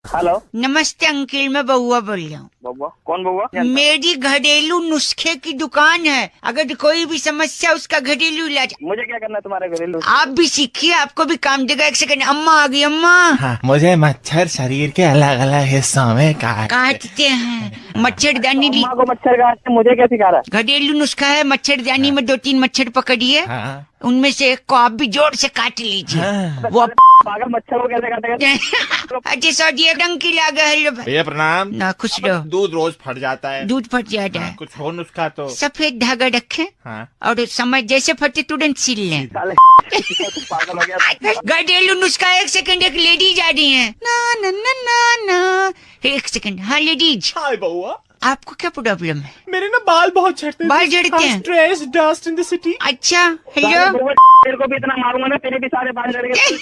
Hello, नमस्ते uncle, मैं बउआ बोल रहा हूँ। बउआ? कौन बउआ? मेरी घरेलू नुस्खे की दुकान है, अगर कोई भी समस्या उसका घरेलू इलाज। मुझे क्या करना है तुम्हारे घरेलू? आप भी सीखिए, आपको भी काम देगा। एक सेकंड, अम्मा आ गई। अम्मा, हाँ, मुझे मच्छर शरीर के अलग अलग हिस्सों में काटते हैं। मच्छरदानी अम्मा को मच्छर काटते, मुझे क्या सिखा रहा है? घरेलू नुस्खा है। मच्छरदानी में 2-3 मच्छर पकड़िए, हाँ, उनमें से एक को आप भी जोर से काट लीजिए। हाँ। वो पागल, मच्छर को कैसे काटेगा? अच्छा सॉरी, एक अंकिल आ गए। हेलो भैया प्रणाम। ना, खुश रहो। दूध रोज फट जाता है। दूध फट जाता है, कुछ हो नुस्खा तो? सफेद धागा रखें हाँ। और समय जैसे फटे तुरंत सिल लें। साले तू पागल हो गया। घरेलू नुस्खा। एक सेकंड, एक लेडीज आ रही है। ना ना ना ना ना, एक सेकंड। हाँ लेडीज, हाय बउआ, आपको क्या प्रॉब्लम है? मेरे ना बाल बहुत झड़ते हैं। बाल झड़ते हैं? Stress, dust in the city. अच्छा, हेलो। तेरे को भी इतना मारूंगा ना, तेरे भी सारे बाल झड़ गए।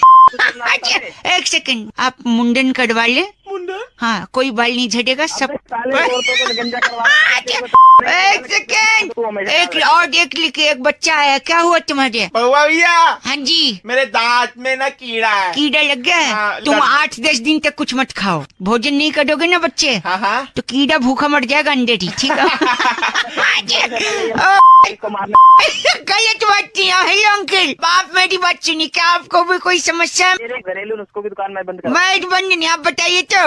अच्छा, एक सेकंड, आप मुंडन करवा ले। मुंडन? हाँ, कोई बाल नहीं झड़ेगा सब। साले औरतों को गंजा करवा। एक सेकंड, एक लिखे, एक बच्चा आया। क्या हुआ तुम्हारे? बउआ भैया, हाँ जी, मेरे दांत में ना कीड़ा है। कीड़ा लग गया है? हाँ, तुम 8-10 दिन तक कुछ मत खाओ, भोजन नहीं करोगे ना बच्चे, हाँ हाँ। तो कीड़ा भूखा मर जाएगा अंदर ही, ठीक है? इसको मारना। गलत बात नहीं है। हेलो अंकल, बाप मेरी बात सुनी। क्या आपको भी कोई समस्या है? मेरे घरेलू नुस्खों की दुकान मैं बंद कर। मैं बंद नहीं, आप बताइए तो।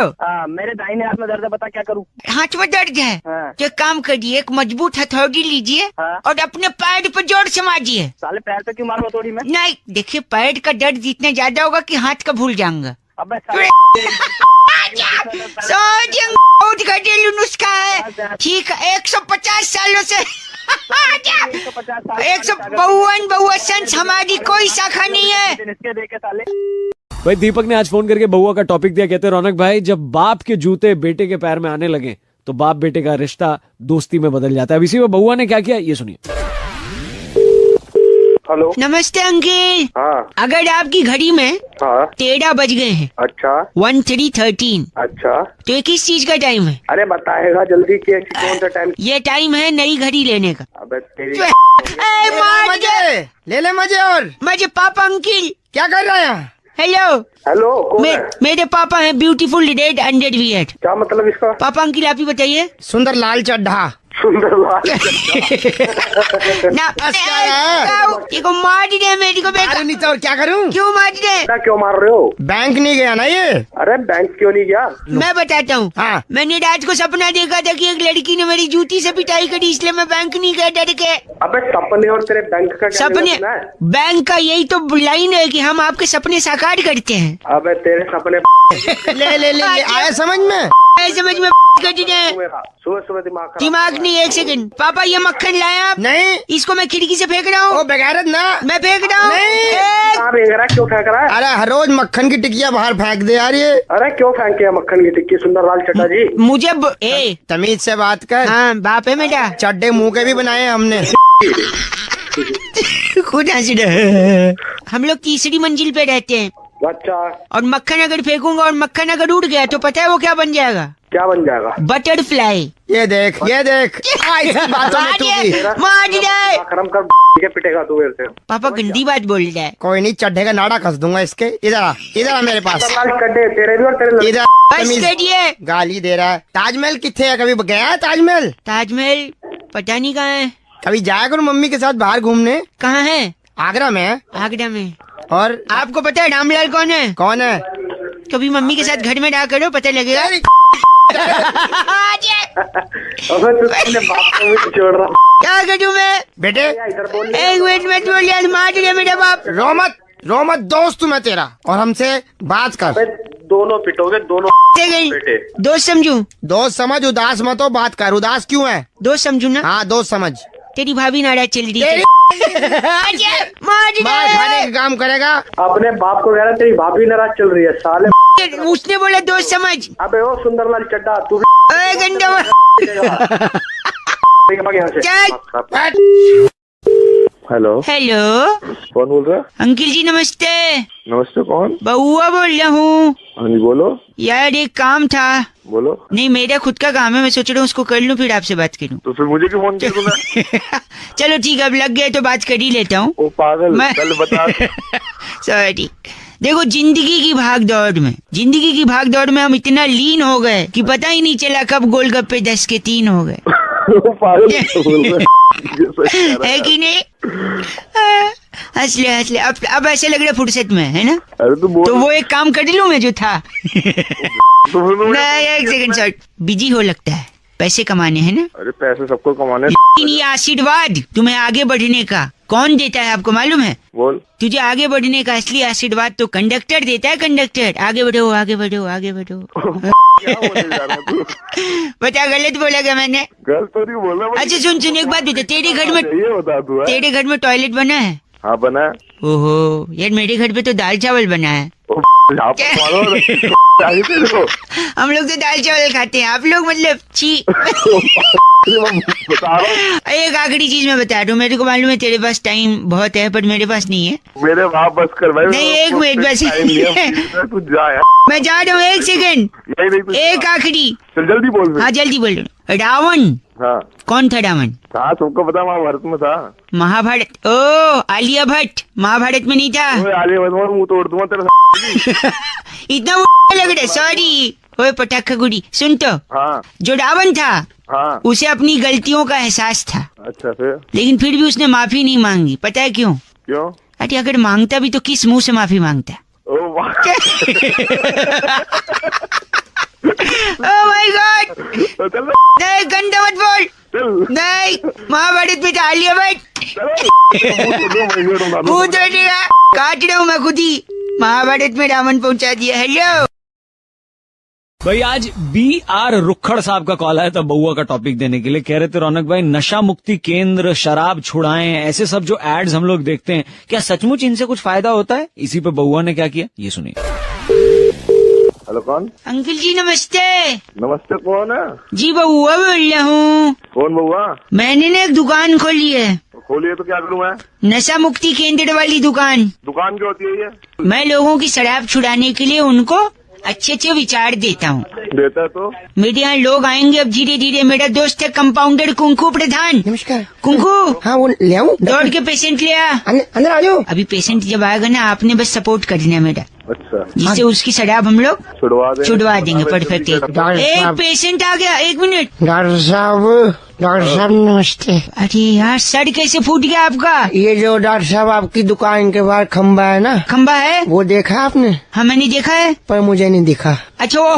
मेरे दाहिने हाथ में दर्द है, बता क्या करूँ? हाथ में दर्द है हाँ। तो एक काम करिए, एक मजबूत हथौड़ी लीजिए हाँ। और अपने पैर पर जोर से मारिए। साले पैर पे क्यों मारूंगा थोड़ी मैं? नहीं, देखिए पैर का दर्द जितना ज्यादा होगा कि हाथ का भूल जाऊंगा। अबे साले बहुत घरेलू नुस्खा है, ठीक है? 150 सालों से 152 हमारी कोई शाखा नहीं है। इसके देखे साले। भाई दीपक ने आज फोन करके बउआ का टॉपिक दिया। कहते रौनक भाई, जब बाप के जूते बेटे के पैर में आने लगे तो बाप बेटे का रिश्ता दोस्ती में बदल जाता है। अब इसी में बउआ ने क्या किया, ये सुनिए। हेलो। नमस्ते अंकिल। हाँ अगर आपकी घड़ी में हाँ। 13 बज गए हैं, अच्छा 13:13, अच्छा। तो ये किस चीज का टाइम है? अरे बताएगा जल्दी कि कौन सा टाइम? ये टाइम है नई घड़ी लेने का। अबे तेरी मजे ले ले मजे। और मजे पापा। अंकिल क्या कर रहा है? हेलो, हेलो, कौन है? मेरे पापा हैं ब्यूटीफुल रेड अंडरवियर। क्या मतलब इसका? पापा अंकिल आप ही बताइए सुंदर लाल चड्ढा। सुंदर लाल। ना। देखो मार दे मेरी को अरे बेटा। नहीं तो और क्या करूं? क्यों मार दे? क्या क्यों मार रहे हो? बैंक नहीं गया ना ये। अरे बैंक क्यों नहीं गया? मैं बताता हूँ। हाँ। मैंने रात को सपना देखा था कि एक लड़की ने मेरी जूती से पिटाई करी, इसलिए मैं बैंक नहीं गया डर के। अबे सपने और तेरे बैंक का क्या सपने, लेना है? बैंक का यही तो लाइन है कि हम आपके सपने साकार करते हैं। अबे तेरे सपने ले ले ले आया समझ में? समझ में सुबह सुबह दिमाग खराब। दिमाग नहीं। एक सेकंड पापा, ये मक्खन लाया आप? नहीं। इसको मैं खिड़की से फेंक रहा ओ हूँ। बेगैरत ना। मैं फेंक रहा हूँ। नहीं। कहाँ फेंक रहा है? क्यों फेंक रहा है? अरे हर रोज मक्खन की टिकिया बाहर फेंक दे यार ये। अरे क्यों फेंके है मक्खन की टिक्की? सुंदर लाल चड्ढा जी। मुझे तमीज से बात कर। हाँ बाप है मेरा। चड्डे मुंह के भी बनाए हैं हमने। खुद हंस रहे। हम लोग तीसरी मंजिल पे रहते हैं अच्छा, और मक्खन अगर फेंकूंगा और मक्खन अगर उड़ गया तो पता है वो क्या बन जाएगा? क्या बन जाएगा? बटरफ्लाई। ये देख ये देख। ऐसी बातों में तू भी। मार दे। करम कर के पिटेगा तू मेरे से। पापा गंदी बात बोल रहा है। कोई नहीं, चड्ढे का नाड़ा कस दूंगा इसके। इधर आ, इधर आ मेरे पास। सुंदर लाल चड्ढे तेरे भी और तेरे लड़के। इधर बस तमीज। करिए। गाली दे रहा है। ताजमहल किथे है? कभी गया है ताजमहल? ताजमहल पता नहीं कहाँ है। कभी जाया करो मम्मी के साथ बाहर घूमने। कहाँ है? आगरा में है। आगरा में। और आपको पता है रामलाल कौन है? कौन है? कभी मम्मी के साथ घर में रहा करो, पता लगेगा। अबे तू अपने बाप को भी छोड़ रहा। क्या करूँ मैं? बेटे इधर बोल। एक मिनट में बोल यार, मार दिया मेरा बाप। रो मत दोस्त मैं तेरा, और हमसे बात कर। अबे दोनों पिटोगे दोनों बेटे। दोस्त समझू? दोस्त समझ, उदास मत हो, बात कर। उदास क्यों है? दोस्त समझू ना? हाँ दोस्त समझ। तेरी भाभी नाराज चल रही है। मार खाने का काम करेगा। अपने बाप को कह रहा तेरी भाभी नाराज चल रही है साले। उसने बोला दोस्त समझ। अबे ओ सुंदर लाल चड्ढा तू भी गंदा। चल। हेलो हेलो कौन बोल रहा है? अंकिल जी नमस्ते। नमस्ते, कौन? बउआ बोल रहा हूँ। हाँ जी बोलो। यार एक काम था। बोलो। नहीं मेरा खुद का काम है, मैं सोच रहा हूँ उसको कर लूँ फिर आपसे बात करूँ। तो फिर मुझे क्यों फोन किया तूने? चलो ठीक है, अब लग गए तो बात कर ही लेता हूँ। ओ पागल, मैं- चल बता। सॉरी। देखो जिंदगी की भाग दौड़ में हम इतना लीन हो गए कि पता ही नहीं चला कब गोलगप्पे 10 के 3 हो गए। पागल तो बोल रहा है। ये सच कह रहा है कि नहीं? हंस ले अब ऐसे लग रहा है फुर्सत में है ना। अरे तू बोल तो वो एक काम कर लूं मैं जो था। नहीं, एक सेकंड सर, बिजी हो लगता है, पैसे कमाने हैं ना। अरे पैसे सबको कमाने। लेकिन ये आशीर्वाद तुम्हें आगे बढ़ने का कौन देता है आपको मालूम है? बोल। तुझे आगे बढ़ने का असली आशीर्वाद तो कंडक्टर देता है। कंडक्टर, आगे बढ़ो आगे बढ़ो आगे बढ़ो। क्या बोले जा रहा है तू? बता, गलत बोला क्या मैंने? गलत तो नहीं बोला। अच्छा सुन एक बात बता, तेरे घर में ये बता तू। तेरे घर में टॉयलेट बना है? हाँ बना है। ओहो यार, मेरे घर पे तो दाल चावल बना है। हम लोग तो दाल चावल खाते हैं, आप लोग मतलब छी। एक आखिरी चीज मैं बता दूं, मेरे को मालूम है तेरे पास टाइम बहुत है पर मेरे पास नहीं है। मेरे बाप बस कर भाई। नहीं, एक मिनट बस। तू जा यार। मैं जा रहा हूँ, एक सेकंड, एक आखिरी। चल जल्दी बोल। हाँ जल्दी बोल। रावण हाँ कौन था? रावण हाँ तुमको पता, महाभारत में था। महाभारत? ओ आलिया भट्ट महाभारत में नहीं था। आलिया भट्ट मुंह तोड़ दूंगा तेरा। इतना लग रहा है, सॉरी। ओए पटाखा गुड़ी, सुन तो। हाँ जो रावण था हाँ। उसे अपनी गलतियों का एहसास था। अच्छा फिर? लेकिन फिर भी उसने माफी नहीं मांगी। पता है क्यों? क्यों? अरे अगर मांगता भी तो किस मुंह से माफी मांगता? ओ वाह। Oh my God. चल नहीं, गंदा मत बोल। नहीं, महाभारत में था आलिया भट्ट। मुंह तोड़ेगा, काट रहा हूँ मैं खुद ही। महाभारत में रावण पहुंचा दिया। हेलो भाई, आज BR रुखड़ साहब का कॉल आया था बउआ का टॉपिक देने के लिए। कह रहे थे रौनक भाई, नशा मुक्ति केंद्र, शराब छुड़ाएं, ऐसे सब जो एड्स हम लोग देखते हैं, क्या सचमुच इनसे कुछ फायदा होता है? इसी पे बउआ ने क्या किया, ये सुनिए। हेलो कौन? अंकल जी नमस्ते। नमस्ते, कौन है? जी बउआ बोल रहा हूँ। कौन बउआ? मैंने ना एक दुकान खोली है। खोलिए तो क्या करूँ मैं? नशा मुक्ति केंद्र वाली दुकान। दुकान क्या होती है ये? मैं लोगों की शराब छुड़ाने के लिए उनको अच्छे विचार देता हूँ। देता तो? मेरे यहाँ लोग आएंगे अब धीरे धीरे। मेरा दोस्त है कंपाउंडर कुंकू प्रधान। नमस्कार। कुंकू, हाँ वो ले आऊं? दौड़ के पेशेंट ले आ। अंदर आ जाओ। अभी पेशेंट जब आएगा ना, आपने बस सपोर्ट करना है मेरा, अच्छा, जिससे उसकी शराब हम लोग छुड़वा देंगे। परफेक्ट। एक पेशेंट आ गया, एक मिनट। डॉक्टर साहब नमस्ते। अरे यार, सर कैसे फूट गया आपका? ये जो डॉक्टर साहब आपकी दुकान के बाहर खम्बा है ना, खंबा है, वो देखा आपने? हाँ मैंने देखा है, पर मुझे नहीं दिखा। अच्छा वो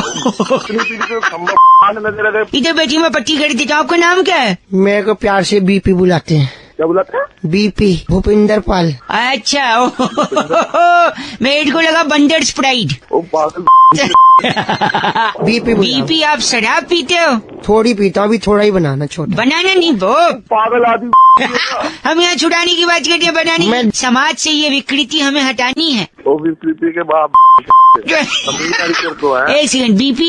इधर बैठी, मैं पट्टी कर देता हूँ। आपका नाम क्या है? मेरे को प्यार से BP बुलाते हैं। क्या बुलाते हैं? BP, भूपिंदर पाल। अच्छा मेरे को लगा बंदर स्प्राइट। ओ पागल। बीपी आप शराब पीते हो? थोड़ी पीता हूँ, अभी थोड़ा ही बनाना छोटा। बनाना नहीं वो पागल आदमी। हम यहाँ छुड़ाने की बात करते हैं, बनाने। समाज से ये विकृति हमें हटानी है। ओ विकृति के बाप। एक सेकंड, BP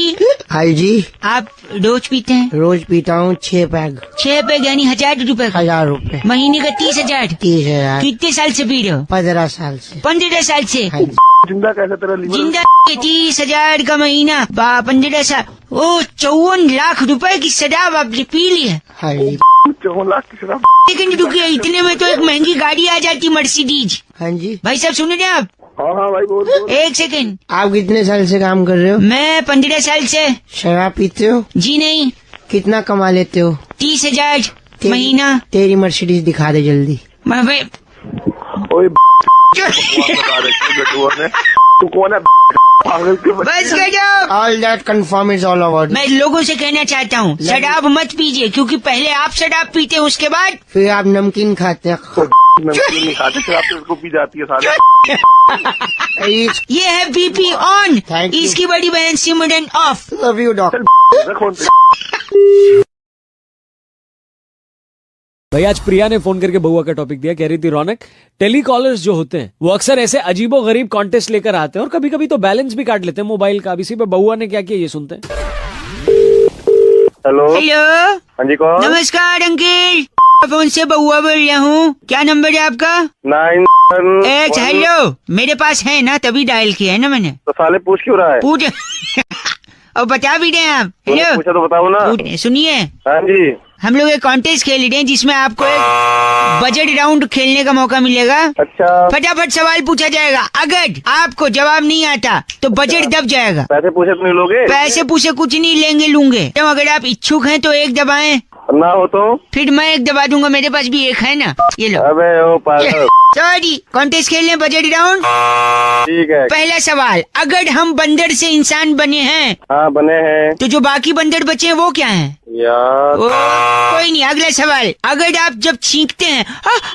हाँ जी। आप रोज पीते हैं? रोज पीता हूँ 6 पैग। 6 पैग यानी 1000 रुपए? 1000 रुपए। महीने का 30,000? 30,000। कितने साल से पी रहे हो? 15 साल से। 15 साल से? हाँ जी। जिंदा कैसे तेरा लीवर? जिंदा 30,000 का महीना, 15 साल। ओ 54 लाख रुपए की शराब आपने पी ली है? हाँ जी। 54 लाख की शराब? लेकिन रुकिए, इतने में तो एक महंगी गाड़ी आ जाती, मर्सिडीज। हाँ जी। भाई साहब सुन रहे हैं आप? हाँ भाई बोल। एक सेकंड। आप कितने साल से काम कर रहे हो? मैं 15 साल से। शराब पीते हो? जी नहीं। कितना कमा लेते हो? 30,000 महीना। तेरी मर्सिडीज दिखा दे जल्दी। ओए तू कौन है? पागल के बच्चे। बस करो। All that confirm is all about। मैं लोगों से कहना चाहता हूँ, शराब मत पीजिए, क्योंकि पहले आप शराब पीते हैं, उसके बाद फिर आप नमकीन खाते हैं। नमकीन नहीं खाते, शराब तो इसको पी जाती है सारे। ये है BP ऑन, Thank you। इसकी बड़ी बहन सिमरन ऑफ। Love you doctor. भाई, आज प्रिया ने फोन करके बउआ का टॉपिक दिया। कह रही थी रौनक, टेलीकॉलर्स जो होते हैं वो अक्सर ऐसे अजीबो गरीब कॉन्टेस्ट लेकर आते हैं और कभी कभी तो बैलेंस भी काट लेते हैं मोबाइल का। इसी पे बउआ ने क्या किया, ये सुनते हैं। हेलो। हेलो, हाँ जी कौन? नमस्कार अंकल, फोन से बउआ बोल रहा हूँ। क्या नंबर है आपका? 9। हेलो, मेरे पास है ना, तभी डायल किया है ना मैंने। तो साले पूछ क्यों रहा है? पूछ और बता भी रहे हैं आप। हेलो, पूछा तो बताओ ना। सुनिए। हाँ जी। हम लोग एक कॉन्टेस्ट खेल रहे हैं जिसमें आपको एक बजट राउंड खेलने का मौका मिलेगा। अच्छा, फटाफट सवाल पूछा जाएगा, अगर आपको जवाब नहीं आता तो बजट दब जाएगा। पैसे पूछे तो नहीं लोगे? पैसे पूछे कुछ नहीं लेंगे लूंगे। तो अगर आप इच्छुक हैं तो एक दबाएं, ना हो तो फिर मैं एक दबा दूंगा, मेरे पास भी एक है ना, ये लो। अबे ओ पागल। सॉरी, कॉन्टेस्ट खेल लें बजट राउंड। ठीक है। पहला सवाल, अगर हम बंदर से इंसान बने हैं हाँ बने हैं तो जो बाकी बंदर बचे हैं वो क्या हैं? यार। कोई नहीं, अगला सवाल, अगर आप जब छींकते हैं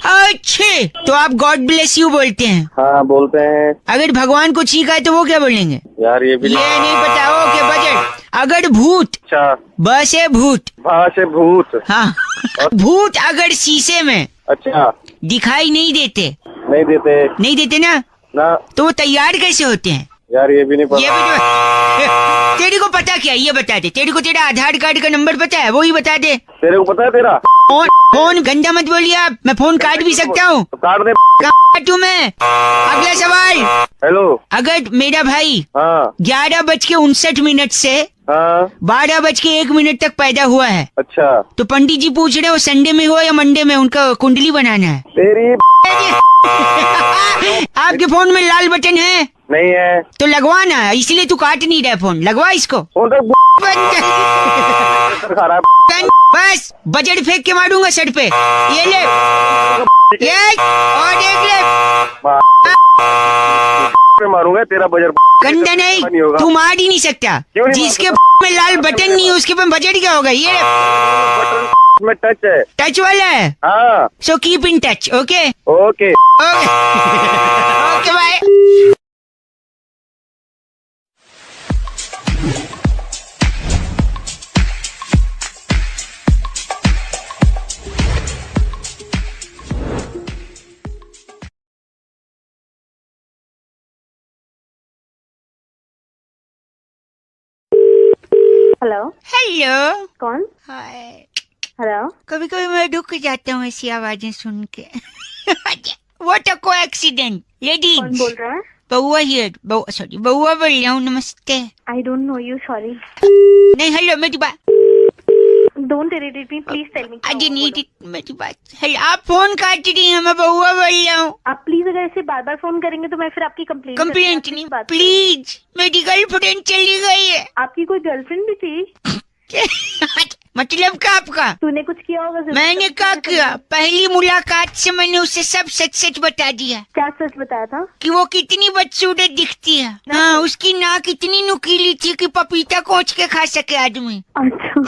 अच्छे तो आप गॉड ब्लेस यू बोलते हैं। हाँ बोलते हैं। अगर भगवान को छींका है तो वो क्या बोलेंगे? यार ये भी ये नहीं पता। Okay, budget. अगर भूत, अच्छा, ब से भूत, भा से भूत। हाँ भूत अगर शीशे में अच्छा, दिखाई नहीं देते नहीं देते ना, ना। तो वो तैयार कैसे होते हैं? यार ये भी नहीं ये पता। भी तेरे को पता क्या, ये बता दे। तेरे को तेरा आधार कार्ड का नंबर पता है? वो ही बता दे। तेरे को पता है तेरा? फोन गंदा मत बोलिए आप, मैं फोन काट भी सकता हूँ। तो काट दे। काटू मैं। अगला सवाल, हेलो। अगर मेरा भाई हाँ 11:59 से हाँ 12:01 तक पैदा हुआ है, अच्छा, तो पंडित जी पूछ रहे हो संडे में हो या मंडे में, उनका कुंडली बनाना है। तेरी आपके फोन में लाल बटन है? नहीं है तो लगवाना है, इसलिए तू काट नहीं रहा फोन, लगवा इसको। फोन तक बंद कर। खा रहा है। बस बजट फेंक के मारूंगा सर पे, ये ले, ये और देख ले। पे मारूंगा तेरा बजट। गंदा नहीं, होगा। तू मार ही नहीं सकता। क्यों नहीं जिसके में लाल बटन नहीं है उसके पे बजट क्या होगा? ये बटन में टच है। टच वाला है, हाँ so keep in touch. Okay okay. Okay bye. Hello. Hello, कौन? हाय। हेलो। कभी कभी मैं रुक जाता हूँ ऐसी आवाजें सुन के। What a कोएक्सीडेंट। लेडीज, कौन बोल रहा है? बउआ हियर, सॉरी बउआ बोल रहा हूँ। नमस्ते। I don't know you, sorry. नहीं, हेलो, मेरी बात। Don't irritate me, please tell me. अरे नहीं, मेरी बात। हेलो, आप फोन काट रही हैं, मैं बउआ बोल रहा हूँ। आप प्लीज अगर ऐसे बार बार फोन करेंगे तो मैं फिर आपकी कंप्लेंट नहीं, प्लीज। मेरी गर्लफ्रेंड चली गई है। आपकी कोई गर्लफ्रेंड भी थी? मतलब का आपका? तूने कुछ किया होगा जरूर। मैंने क्या किया? पहली मुलाकात से मैंने उसे सब सच सच बता दिया। क्या सच बताया था? कि वो कितनी बदसूरत दिखती है। हाँ, उसकी नाक इतनी नुकीली थी कि पपीता कोच के खा सके आदमी। अच्छा।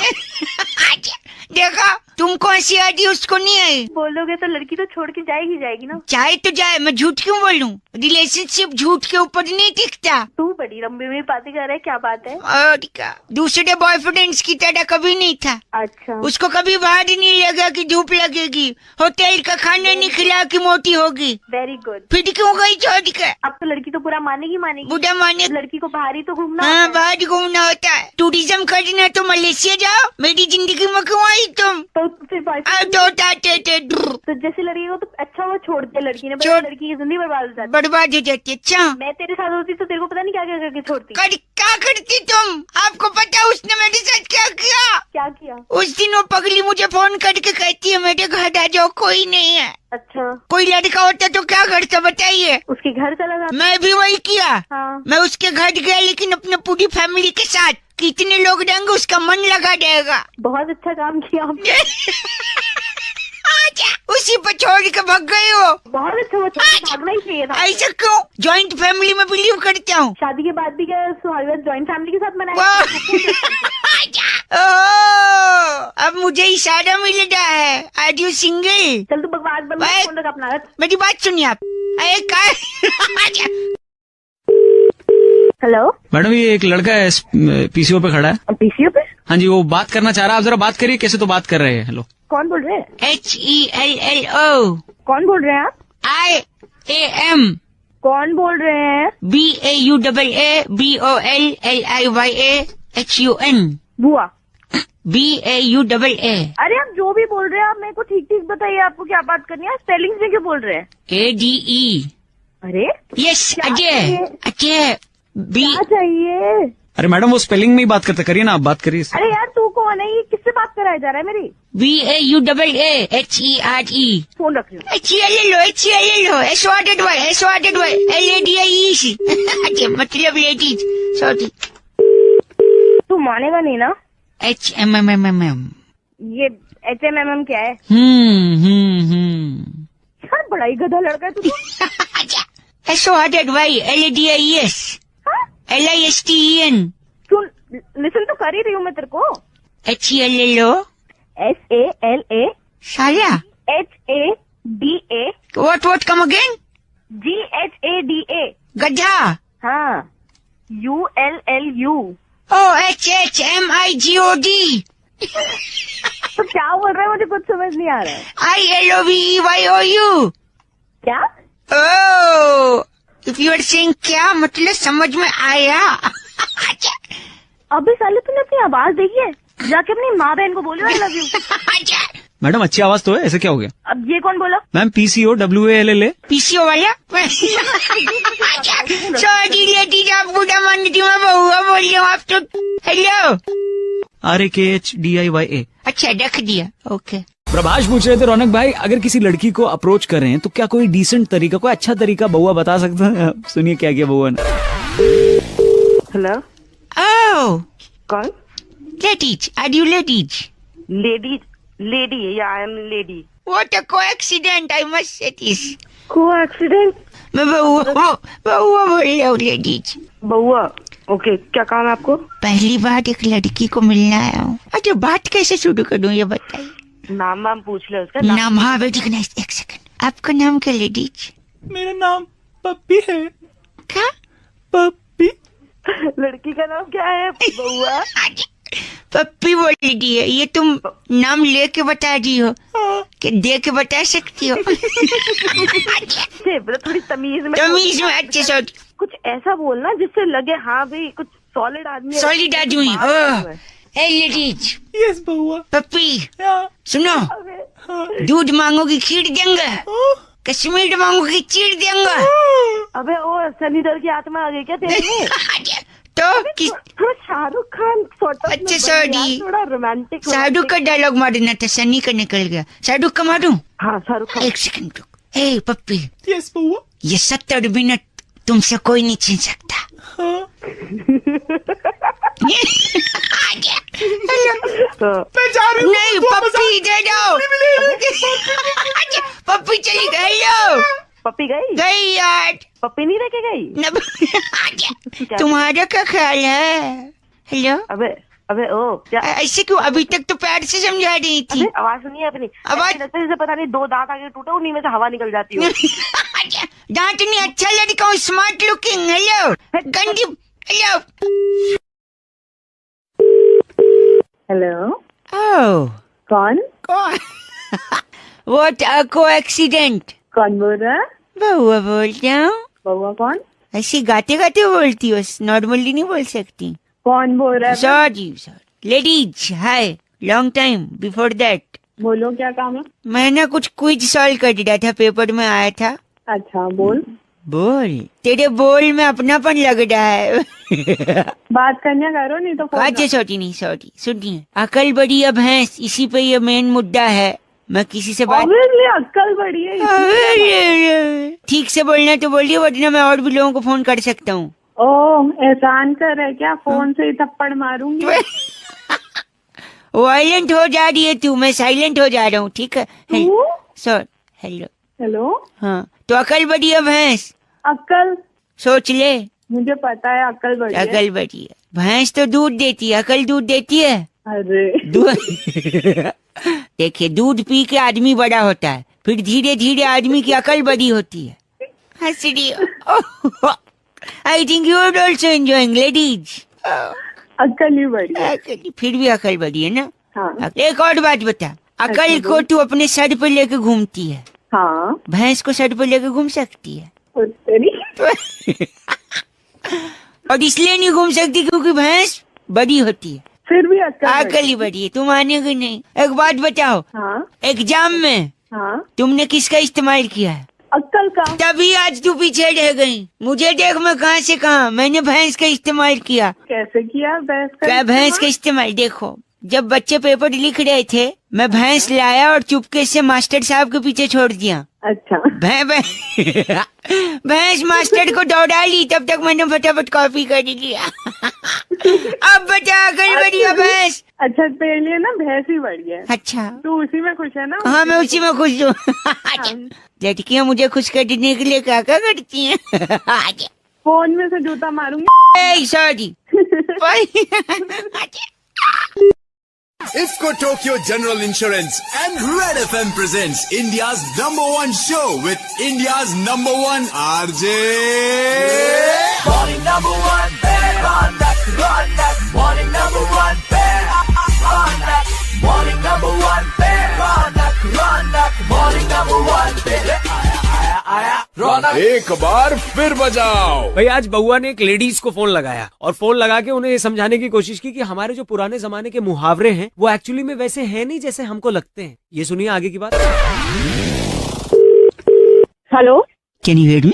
देखा, तुमको हंसी आ रही, उसको नहीं आई। बोलोगे तो लड़की तो छोड़ के जाएगी ना। चाहे तो जाए, मैं झूठ क्यों बोलूं? रिलेशनशिप झूठ के ऊपर नहीं टिकता। तू बड़ी लंबी में बातें कर रहा है, क्या बात है? और क्या, दूसरे बॉयफ्रेंड्स की तरह कभी नहीं था। अच्छा। उसको कभी बाहर नहीं लगा कि धूप लगेगी, होटल का खाना नहीं खिला कि मोटी होगी। Very good. फिर क्यों गई छोड़ के? अब तो लड़की तो पूरा मानेगी। बुढ़ा माने। लड़की को बाहर ही तो घूमना हाँ, होता है। बाहर घूमना होता है। टूरिज्म करना तो मलेशिया जाओ। मेरी जिंदगी में क्यों आई तुम? तो फिर बॉयफ्रेंड तो जैसे लड़की को तो अच्छा वो छोड़ दिया लड़की ने, छोड़- लड़की की जिंदगी बर्बाद हो जाती। बर्बाद हो जाती। अच्छा, मैं तेरे साथ होती तो तेरे को पता नहीं क्या क्या करके छोड़ती। क्या करती तुम? आपको पता उसने मेरे साथ क्या किया? क्या किया? उस दिन वो पगली मुझे फोन करके कहती है मेरे घर आ जाओ, कोई नहीं है। अच्छा। कोई लड़का होता तो क्या करता बताइए? उसके घर चला जाता। मैं भी वही किया। हाँ। मैं उसके घर गया, लेकिन अपने पूरी फैमिली के साथ। कितने लोग रहेंगे उसका मन लगा जाएगा। बहुत अच्छा काम किया आपने। उसी पर छोड़ के भाग गए हो। बहुत अच्छा, वो भागना ही चाहिए था। ऐसा क्यों? जॉइंट फैमिली में बिलीव करता हूँ। शादी के बाद भी क्या सुहागरात जॉइंट फैमिली के साथ मनाया? अब मुझे इशारा मिल रहा है। Are you single? चल तू बकवास बंद कर, फोन रख अपना। मेरी बात सुनिए आप। हेलो मैडम, ये एक लड़का है पीसीओ पे खड़ा है। पीसीओ पे? हाँ जी, वो बात करना चाह रहा है। आप जरा बात करिए, कैसे तो बात कर रहे हैं। हेलो, कौन बोल रहे हैं? HELLO। कौन बोल रहे हैं आप? IAM। कौन बोल रहे हैं? BAUAABOLLIYAHUN। बुआ। BAUAA। अरे आप जो भी बोल रहे हैं आप मेरे को ठीक ठीक बताइए, आपको क्या बात करनी है? स्पेलिंग में क्यों बोल रहे हैं? ADE। अरे यस, क्या अजय। चाहिए? अजय। क्या चाहिए? अरे मैडम, वो स्पेलिंग में ही बात करते, करिए ना, आप बात करिए। अरे यार तू कौन है? ये किससे बात कराया जा रहा है मेरी? BAUAAHERE। फोन रख रही हूँ। HELLO LADIES। अच्छा मतलब लेडीज, सॉरी। तू मानेगा नहीं ना? HMMMM। ये HMMM क्या है? यार बड़ा ही गधा लड़का है तू तो। अच्छा SORTY LADIES LISTEN। सुन, लिसन तो कर ही रही हूँ मैं तेरे को। HELLO SALA साला। HADA What come again? GHADA। गधा। हाँ, ULLU। OHHMIGOD। तो क्या बोल रहा है, मुझे कुछ समझ नहीं आ रहा है। ILOVEYOU। क्या? Oh, if you are saying क्या मतलब समझ में आया। अभी साले तूने अपनी आवाज देखी है? जाके अपनी माँ बहन को बोलो आई लव यू। मैडम अच्छी आवाज तो है, ऐसे क्या हो गया? अब ये कौन बोला? Ma'am PCO WALLA। पीसीओ वाला। सॉरी लेडीज, आप बुरा मान रही हूँ, मैं बहुआ बोल रही हूँ आप तो। Hello RAKHDIYA। अच्छा रख दिया, ओके। प्रभाष पूछ रहे थे रौनक भाई, अगर किसी लड़की को अप्रोच कर रहे हैं तो क्या कोई डिसेंट तरीका, कोई अच्छा तरीका बउआ बता सकता है? सुनिए क्या किया बउआ ने। हेलो, ओह कौन? Ladies, are you ladies? Lady या I am lady. What a coincidence, I must say this। को एक्सीडेंट? मैं बहुआ बोल रहा हूँ लेडीज। बउआ, ओके, क्या काम है आपको? पहली बार एक लड़की को मिलने आया हूँ। अच्छा बात कैसे शुरू करूँ ये बताइए। नाम वाम पूछ ले उसका। नाम? हाँ बेटी, एक सेकंड, आपका नाम क्या लेडीज? मेरा नाम पप्पी है। क्या? पप्पी। लड़की का नाम क्या है बउआ? पप्पी बोल दी है ये, तुम नाम लेके बता दी हो कि दे के बता सकती हो? थोड़ी तमीज में अच्छे से कुछ ऐसा बोलना जिससे लगे हाँ भाई कुछ सॉलिड आदमी है। सॉलिड आदमी। ए लेडीज। यस बउआ। पप्पी सुनो, दूध मांगोगी खीर देंगे, कश्मीर मांगोगी चीर देंगे। अबे ओ सनी देओल की आत्मा आ गई क्या तेरे में? तो थोड़ा शाहरुख खान sort of अच्छा में बन सॉरी, यार, थोड़ा रोमांटिक। शाहरुख का डायलॉग मारना था, सनी का निकल गया। शाहरुख का मारूं? हाँ शाहरुख खान। एक सेकंड रुक। ए पप्पी, यस बउआ। ये 70 मिनट तुमसे कोई नहीं छीन सकता। तो नहीं पप्पी दे दो। पप्पी चली गई। हेलो पप्पी गई यार, पप्पी नहीं लेके गई? तुम्हारा क्या ख्याल है? हेलो। अबे ओ क्या ऐसे क्यों? अभी तक तो प्यार से समझा रही थी। आवाज सुनिए अपनी। आवाज जैसे पता नहीं 2 दांत आगे टूटे, उन्हीं में से हवा निकल जाती है। दांत नहीं, अच्छा लड़का हूँ, स्मार्ट लुकिंग। हेलो गंदी। हेलो। हेलो, ओह कौन? What a coincident. कौन बोल रहा है? बउआ बोलता हूँ। बउआ कौन? ऐसी गाते गाते बोलती हो, नॉर्मली नहीं बोल सकती। कौन बोल रहा है? Sorry ladies, hi, long time before that. बोलो क्या काम है? मैं ना कुछ क्विज सॉल्व कर रहा था, पेपर में आया था। अच्छा बोल। बोल, तेरे बोल में अपनापन लग रहा है। बात करने करो नहीं तो फोन अच्छा सॉरी सुनिए, अकल बड़ी है भैंस, इसी पे ये मेन मुद्दा है। मैं किसी से बात अक्कल बड़ी है। ठीक से बोलना तो बोलिए, वरना मैं और भी लोगों को फोन कर सकता हूँ। ओह एहसान कर है क्या? फोन से ही थप्पड़ मारूंगी। वायलेंट हो जा रही है तू, मैं साइलेंट हो जा रहा हूँ, ठीक है? सॉरी। हेलो। हेलो, हाँ तो अकल बड़ी है भैंस, अक्कल? सोच ले। मुझे पता है अक्कल बड़ी है। अकल बड़ी है भैंस तो दूध देती है, अकल दूध देती है? अरे दूध देखिए, दूध पी के आदमी बड़ा होता है, फिर धीरे धीरे आदमी की अकल बड़ी होती है। हंस रही हो। I think you are also enjoying ladies. अक्कल ही बड़ी है। फिर भी अकल बड़ी है ना? हाँ। एक और बात बता, अकल को तू अपने सर पे लेके घूमती है, हाँ। भैंस को सर पे लेके घूम सकती है? और इसलिए नहीं घूम सकती क्योंकि भैंस बड़ी होती है, फिर भी अकल ही बड़ी है। तुम मानेगी नहीं। एक बात बताओ, हाँ एग्जाम में हाँ तुमने किसका इस्तेमाल किया है? अक्कल का। तभी आज तू पीछे रह गई। मुझे देख, मैं कहाँ से कहाँ, मैंने भैंस का इस्तेमाल किया। कैसे किया? क्या भैंस का इस्तेमाल? देखो, जब बच्चे पेपर लिख रहे थे मैं भैंस लाया और चुपके से मास्टर साहब के पीछे छोड़ दिया। अच्छा। भैंस मास्टर को दौड़ा ली, तब तक मैंने फटाफट कॉपी कर लिया। अब बता अकल बढ़िया भैंस। अच्छा तेरे लिए ना भैंस ही बढ़िया है। अच्छा तू उसी में खुश है ना? हाँ मैं उसी में खुश हूँ। लड़कियाँ मुझे खुश करने के लिए क्या क्या करती हैं? फोन में से जूता मारूंगी। Sorry. IFCO Tokyo General Insurance and Red FM presents India's #1 show with India's #1 RJ. Morning #1 bear on that, run that. Morning #1 bear on that. Morning #1 bear on that, run that. Morning #1 bear. आया एक बार फिर बजाओ। भाई आज बउआ ने एक ladies को फोन लगाया और फोन लगा के उन्हें ये समझाने की कोशिश की कि हमारे जो पुराने जमाने के मुहावरे हैं वो एक्चुअली में वैसे हैं नहीं जैसे हमको लगते हैं। ये सुनिए आगे की बात। Hello, can you hear me?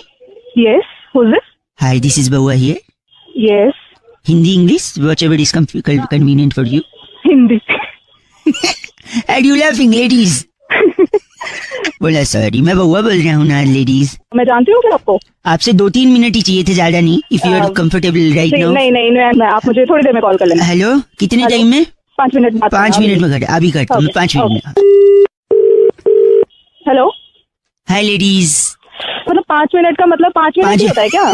Yes, who is this? Hi, this is Baua here. Yes. Hindi, English, whatever is convenient for you. Hindi. Are you laughing, ladies? बोला सॉरी, मैं बउआ बोल रहा हूँ ना लेडीज। मैं जानती हूँ क्या आपको? आपसे 2-3 मिनट ही चाहिए थे, ज्यादा नहीं। If you are comfortable right now. नहीं, आप मुझे थोड़ी देर में कॉल कर लेना। हेलो, कितने टाइम में? 5 मिनट बाद। 5 मिनट में कर, अभी करता हूँ 5 मिनट में। हेलो, हाय लेडीज। मतलब 5 मिनट का मतलब 5 मिनट ही होता है क्या?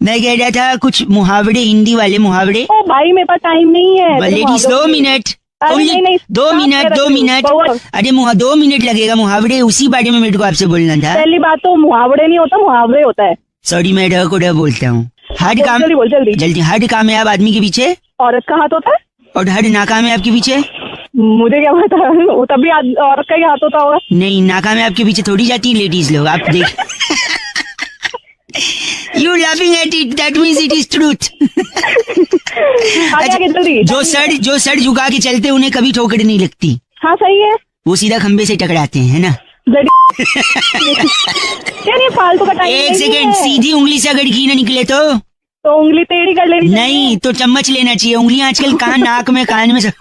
मैं कह रहा था कुछ मुहावरे, हिंदी वाले मुहावरे। ओ भाई मेरे पास टाइम नहीं है। Ladies 2 minute. नहीं, 2 मिनट। अरे 2 मिनट लगेगा। मुहावरे उसी बारे में मेरे को आपसे बोलना था। पहली बात तो मुहावरे नहीं होता, मुहावरे होता है। सॉरी, मैं ड को ड बोलता हूँ। हर काम जल्दी। हर कामयाब आदमी के पीछे औरत का हाथ होता है और हर नाकामयाब के पीछे मुझे क्या पता, वो तभी औरत का ही हाथ होता होगा। नहीं, नाकामयाब के पीछे थोड़ी जाती है लेडीज लोग, आप देख। You laughing at it, that means it is truth. आगे जल्दी। जो सर झुका के चलते उन्हें कभी ठोकर नहीं लगती। हाँ सही है। वो सीधा खंबे से टकराते हैं, है ना? फालतू का टाइम। 1 सेकेंड, सीधी उंगली से अगर घी न निकले तो उंगली टेढ़ी कर लेनी। नहीं तो चम्मच लेना चाहिए। उंगलियां आजकल कान, नाक में, कान में सब।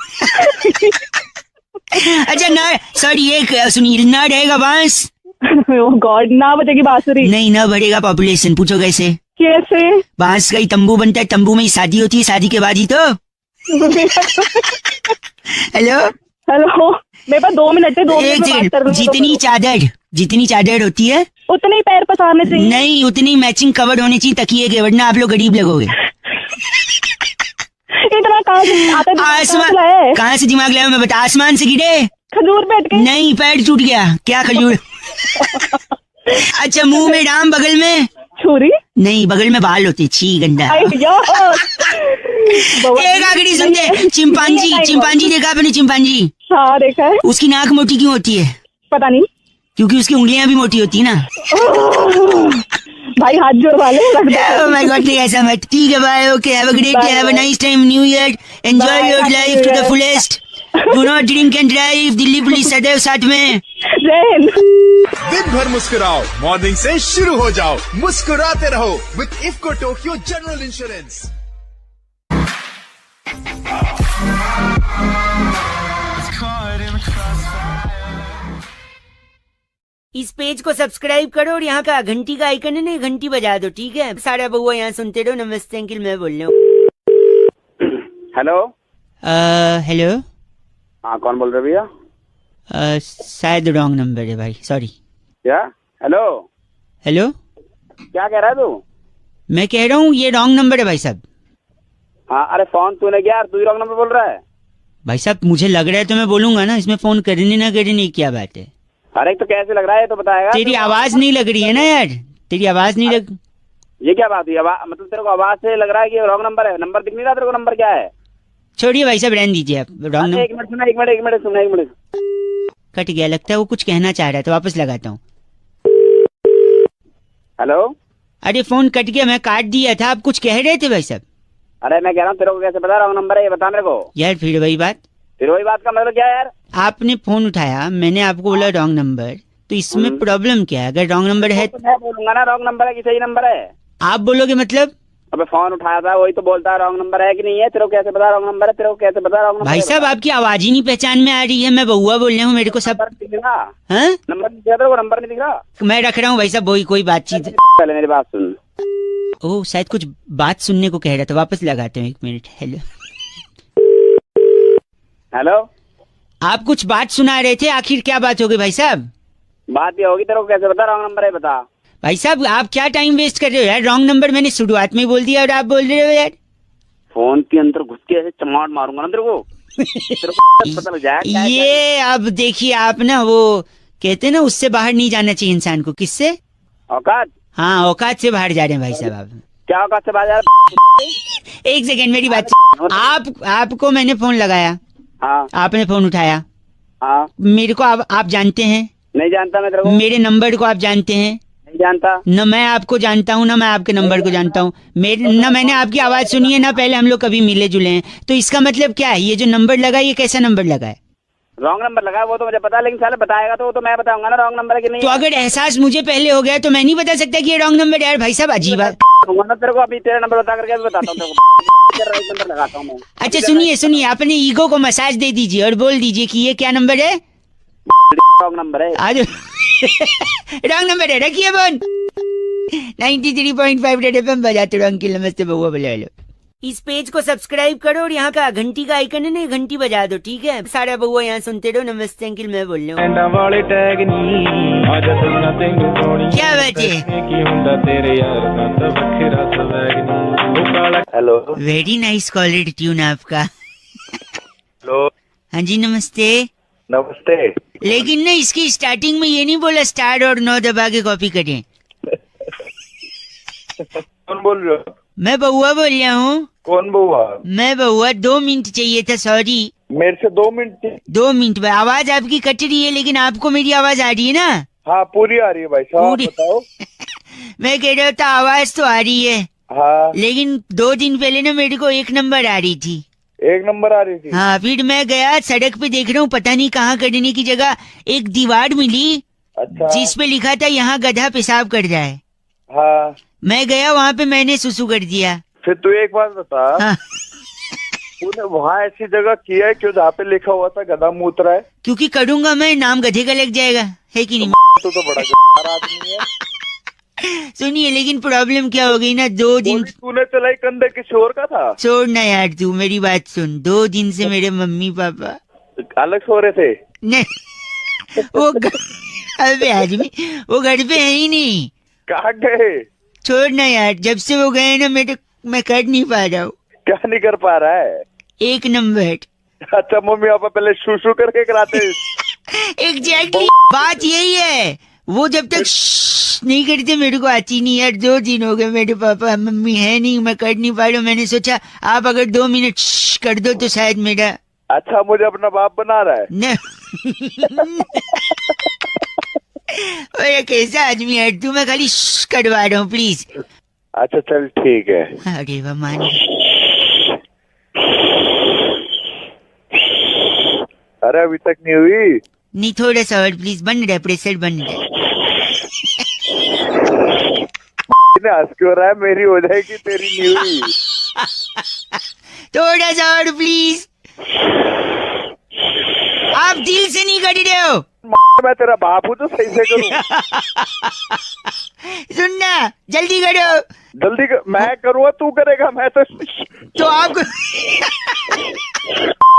अच्छा न, सॉरी, एक सुनिए, न रहेगा बांस। गॉड, ना बजेगी बांसुरी। नहीं, न बढ़ेगा पॉपुलेशन। पूछो कैसे? बांस का ही तंबू बनता है, तंबू में ही शादी होती है, शादी के बाद ही तो। हेलो, मेरे पास 2 मिनट है। 2 मिनट में बात। जितनी चादर होती है उतने ही पैर पसारने चाहिए। नहीं, उतनी मैचिंग कवर होनी चाहिए तकिए के, वरना आप लोग गरीब लगोगे। इतना कहाँ से आता है? आसमान कहाँ से दिमाग लाया? मैं बता, आसमान से गिरे? खजूर बैठ के? नहीं, पैर टूट गया। क्या खजूर? अच्छा, मुंह में डाम, बगल में छुरी? नहीं, बगल में बाल होते। छी, गंदा। एक आखिरी समझे। चिंपांजी देखा आपने? चिंपांजी? हाँ देखा है। उसकी नाक मोटी क्यों होती है? पता नहीं। क्योंकि उसकी उंगलियां भी मोटी होती है ना। भाई हाथ जोड़ वाले। माय गॉड, ऐसा मत। ठीक है, bye, okay, have a great day, have a nice time, new year, enjoy your life to the fullest, do not drink and drive, Delhi police सदैव साथ में। दिन भर मुस्कुराओ, मॉर्निंग से शुरू हो जाओ, मुस्कुराते रहो with IFCO Tokyo General Insurance। इस पेज को सब्सक्राइब करो और यहाँ का घंटी का आइकन है ना, घंटी बजा दो, ठीक है? सारा बउआ यहाँ सुनते रहो। नमस्ते अंकिल, मैं बोल रहा हूँ। हेलो। हाँ, कौन बोल रहे भैया? शायद रॉन्ग नंबर है भाई, सॉरी। क्या? हेलो, क्या कह रहा है तू? मैं कह रहा हूँ ये रॉन्ग नंबर है भाई साहब। हाँ, अरे फोन तूने किया, तू ही रॉन्ग नंबर बोल रहा है। भाई साहब मुझे लग रहा है तो मैं बोलूंगा ना, इसमें फोन करने ना करने क्या बात है? अरे तो कैसे लग रहा है तो बताएगा। तेरी आवाज नहीं लग रही है ना यार, तेरी आवाज नहीं लग। ये क्या बात हुई? मतलब तेरे को आवाज से लग रहा है कि रॉन्ग नंबर है? नंबर दिख नहीं रहा तेरे को? नंबर क्या है? छोड़िए भाई साहब, रहने दीजिए आप। Wrong number. एक मिनट। कट गया लगता है, वो कुछ कहना चाह रहा है तो वापस लगाता हूँ। हेलो। अरे फोन कट गया, मैं काट दिया था, आप कुछ कह रहे थे भाई साहब। अरे मैं कह रहा हूँ तेरे को कैसे पता रॉन्ग नंबर है, ये बता मेरे को। यार फिर वही बात का मतलब क्या है यार? आपने फोन उठाया, मैंने आपको बोला रॉन्ग नंबर, तो इसमें प्रॉब्लम क्या है? अगर रॉन्ग नंबर है तो मैं बोलूंगा ना रॉन्ग नंबर है कि सही नंबर है। आप बोलोगे मतलब? अबे फोन उठाया था, वही तो बोलता है रॉन्ग नंबर है कि नहीं है। तेरे को कैसे पता रॉन्ग नंबर है? तेरे को कैसे पता रॉन्ग नंबर? भाई साहब आपकी आवाज ही नहीं पहचान में आ रही है। मैं बउआ बोल रहा हूँ, मेरे को सब दिख रहा। हाँ? नंबर नहीं दिख रहा तेरे को? नंबर नहीं दिख रहा? मैं रख रहा हूँ भाई साहब, वही कोई बातचीत। पहले मेरी बात सुन। ओह शायद कुछ बात सुनने को कह रहा था, वापस लगाते हैं 1 मिनट। हेलो हेलो, आप कुछ बात सुना रहे थे, आखिर क्या बात हो गई भाई साहब? बात ये होगी, तेरे को कैसे पता रॉन्ग नंबर है? बता भाई साहब आप क्या टाइम वेस्ट कर रहे हो यार? रॉन्ग नंबर मैंने शुरुआत में ही बोल दिया और आप बोल रहे हो यार। फोन के अंदर घुस के ऐसे चमाट मारूंगा ना तेरे को। तेरे को पता लग जाएगा। ये अब देखिए आप ना, वो कहते हैं ना उससे बाहर नहीं जाना चाहिए इंसान को। किससे? औकात? हाँ औकात से बाहर जा रहे हैं भाई साहब आप। क्या औकात से बाहर? एक सेकेंड मेरी बात। आपको मैंने फोन लगाया, हाँ आपने फोन उठाया। हाँ, मेरे को आप जानते हैं? नहीं जानता मैं तेरे को। मेरे नंबर को आप जानते हैं? नहीं जानता। न मैं आपको जानता हूँ, न मैं आपके नंबर को जानता हूँ। न मैंने आपकी आवाज सुनी है, ना पहले हम लोग कभी मिले जुले हैं। तो इसका मतलब क्या है? ये जो नंबर लगा ये कैसा नंबर लगा है? रॉन्ग नंबर लगा वो तो मुझे पता, लेकिन साले बताएगा तो वो तो मैं बताऊंगा ना रॉन्ग नंबर है कि नहीं। तो अगर एहसास मुझे पहले हो गया तो मैं नहीं बता सकता कि ये रॉन्ग नंबर है यार? भाई साहब अजीब बात। ना तेरे को अभी तेरा नंबर बता करके बताता हूँ तेरे को। तेरा राइट नंबर लगाता हूँ मैं। अच्छा सुनिए, अपने ईगो को मसाज दे दीजिए और बोल दीजिए कि ये क्या नंबर है? रॉन्ग नंबर है। आज रॉन्ग नंबर है, रखिए फोन। 93.5 रेड एफएम बजाते रहो। अंकिल नमस्ते, बउआ बोले हेलो। इस पेज को सब्सक्राइब करो और यहाँ का घंटी का आइकन है ना, घंटी बजा दो, ठीक है? सारा बउआ यहाँ सुनते रहो। नमस्ते अंकिल, मैं बोल रहा हूँ। क्या बात है? Hello, very nice quality tune आपका। हेलो, हाँ जी नमस्ते। नमस्ते। लेकिन ना इसकी स्टार्टिंग में ये नहीं बोला स्टार और 9 दबा के कॉपी करें। कौन बोल रहे हो? मैं बउआ बोल रहा हूँ। कौन बउआ? मैं बउआ, 2 मिनट चाहिए था, सॉरी। मेरे से 2 मिनट? 2 मिनट में आवाज आपकी कट रही है, लेकिन आपको मेरी आवाज आ रही है ना? हाँ पूरी आ रही है भाई साहब, बताओ। मैं कह रहा था आवाज तो आ रही है, हाँ, लेकिन 2 दिन पहले ना मेरे को 1 नंबर आ रही थी। 1 नंबर आ रही थी? हाँ, फिर मैं गया सड़क पे, देख रहा हूँ पता नहीं कहाँ करने की जगह एक दीवार मिली। अच्छा। जिस पे लिखा था यहाँ गधा पेशाब कर जाए। हाँ, मैं गया वहाँ पे, मैंने सुसु कर दिया। फिर तू एक बात बता, हाँ। तूने वहाँ ऐसी जगह किया है क्यों जहाँ पे लिखा हुआ था गधा मूत रहा है? क्योंकि करूंगा मैं, नाम गधे का लग जाएगा, है कि नहीं? तू तो बड़ा गधा आदमी है। सुनिए, लेकिन प्रॉब्लम क्या हो गई ना, 2 दिन तूने चलाई कंधे किसी और का था? छोड़ना यार, तू मेरी बात सुन। 2 दिन से मेरे मम्मी पापा अलग सो रहे थे? नहीं, वो अबे आदमी वो घर पे है ही नहीं। कहाँ गए? छोड़ना यार, जब से वो गए ना मैं कर नहीं पा रहा हूँ। क्या नहीं कर पा रहा है? 1 नंबर। अच्छा, मम्मी पापा पहले शू करके कराते? एग्जैक्टली, बात यही है। वो जब तक नहीं करते मेरे को आती नहीं यार। 2 दिन हो गए, मेरे पापा मम्मी है नहीं, मैं कर नहीं पा रहा हूँ। मैंने सोचा आप अगर 2 मिनट कर दो तो शायद मेरा। अच्छा, मुझे अपना बाप बना रहा है? न अरे कैसा आदमी है तू, मैं खाली करवा रहा हूँ प्लीज। अच्छा चल ठीक है। अरे वाह मान। अरे अभी तक नहीं हुई? नहीं, थोड़ा सा और प्लीज, बन रहा है, प्रेशर बन रहा है। हंस क्यों रहा है? मेरी हो जाएगी, तेरी नहीं हुई। थोड़ा सा और प्लीज। आप दिल से नहीं कर रहे हो। मैं तेरा बाप हूँ तो सही से करूँ। सुनना, जल्दी करो। जल्दी कर, मैं करूँगा तू करेगा? मैं तो आपको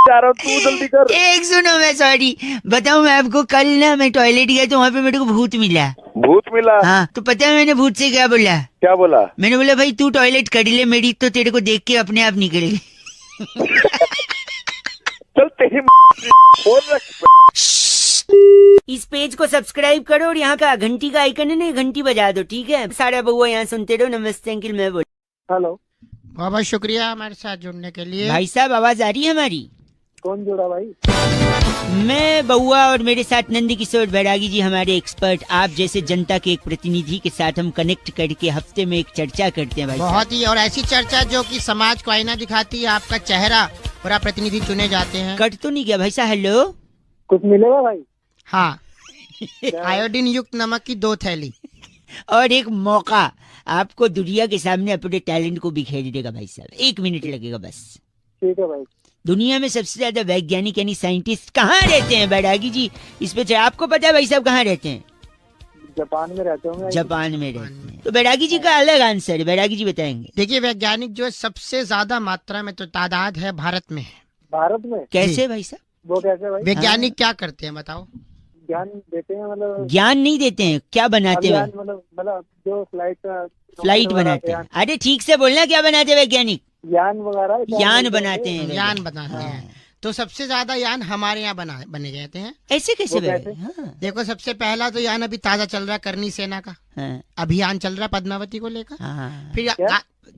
जा रहा हूँ, तू जल्दी कर। एक सुनो, मैं सॉरी बताऊँ मैं आपको, कल ना मैं टॉयलेट गया तो वहाँ पे मेरे को भूत मिला। भूत मिला? हाँ, तो पता है मैंने भूत से क्या बोला? क्या बोला? मैंने बोला भाई तू टॉयलेट कर ले, मेरी तो तेरे को देख के अपने आप निकल गई। चल तेरी फोन रख। इस पेज को सब्सक्राइब करो और यहाँ का घंटी का आइकन है ना, घंटी बजा दो, ठीक है? सारा बउआ यहाँ सुनते रहो। नमस्ते अंकिल, मैं बोल। हेलो, बहुत बहुत शुक्रिया हमारे साथ जुड़ने के लिए। भाई साहब आवाज आ रही है हमारी? कौन जुड़ा भाई? मैं बउआ और मेरे साथ नंदी किशोर बैरागी जी, हमारे एक्सपर्ट। आप जैसे जनता के एक प्रतिनिधि के साथ हम कनेक्ट करके हफ्ते में एक चर्चा करते हैं भाई। बहुत ही, और ऐसी चर्चा जो कि समाज को आईना दिखाती है। आपका चेहरा पूरा प्रतिनिधि चुने जाते हैं। कट तो नहीं गया भाई साहब? हेलो, कुछ मिलेगा भाई? हाँ, आयोडीन युक्त नमक की 2 थैली। और एक मौका आपको दुनिया के सामने अपने टैलेंट को बिखेरने का भाई साहब। 1 मिनट लगेगा बस। ठीक है भाई। दुनिया में सबसे ज्यादा वैज्ञानिक यानी साइंटिस्ट कहाँ रहते हैं बैरागी जी? इस पे आपको पता है भाई साहब कहाँ रहते हैं? जापान में रहते होंगे। जापान में रहते हैं। तो बैरागी जी का अलग आंसर है, बैरागी जी बताएंगे। देखिए वैज्ञानिक जो है सबसे ज्यादा मात्रा में तो तादाद है भारत में। भारत में कैसे भाई साहब? वो कैसे भाई? वैज्ञानिक क्या करते हैं बताओ? ज्ञान देते हैं, मतलब ज्ञान नहीं देते हैं, क्या बनाते हैं? मतलब जो फ्लाइट बनाते हैं। अरे ठीक से बोलना, क्या बनाते हैं वैज्ञानिक? यान वगैरह यान बनाते हैं। यान बनाते हैं। तो सबसे ज्यादा यान हमारे यहाँ बने जाते हैं। ऐसे कैसे? हाँ। देखो सबसे पहला तो यान अभी ताजा चल रहा है करनी सेना का। हाँ। अभियान चल रहा है पद्मावती को लेकर। हाँ। फिर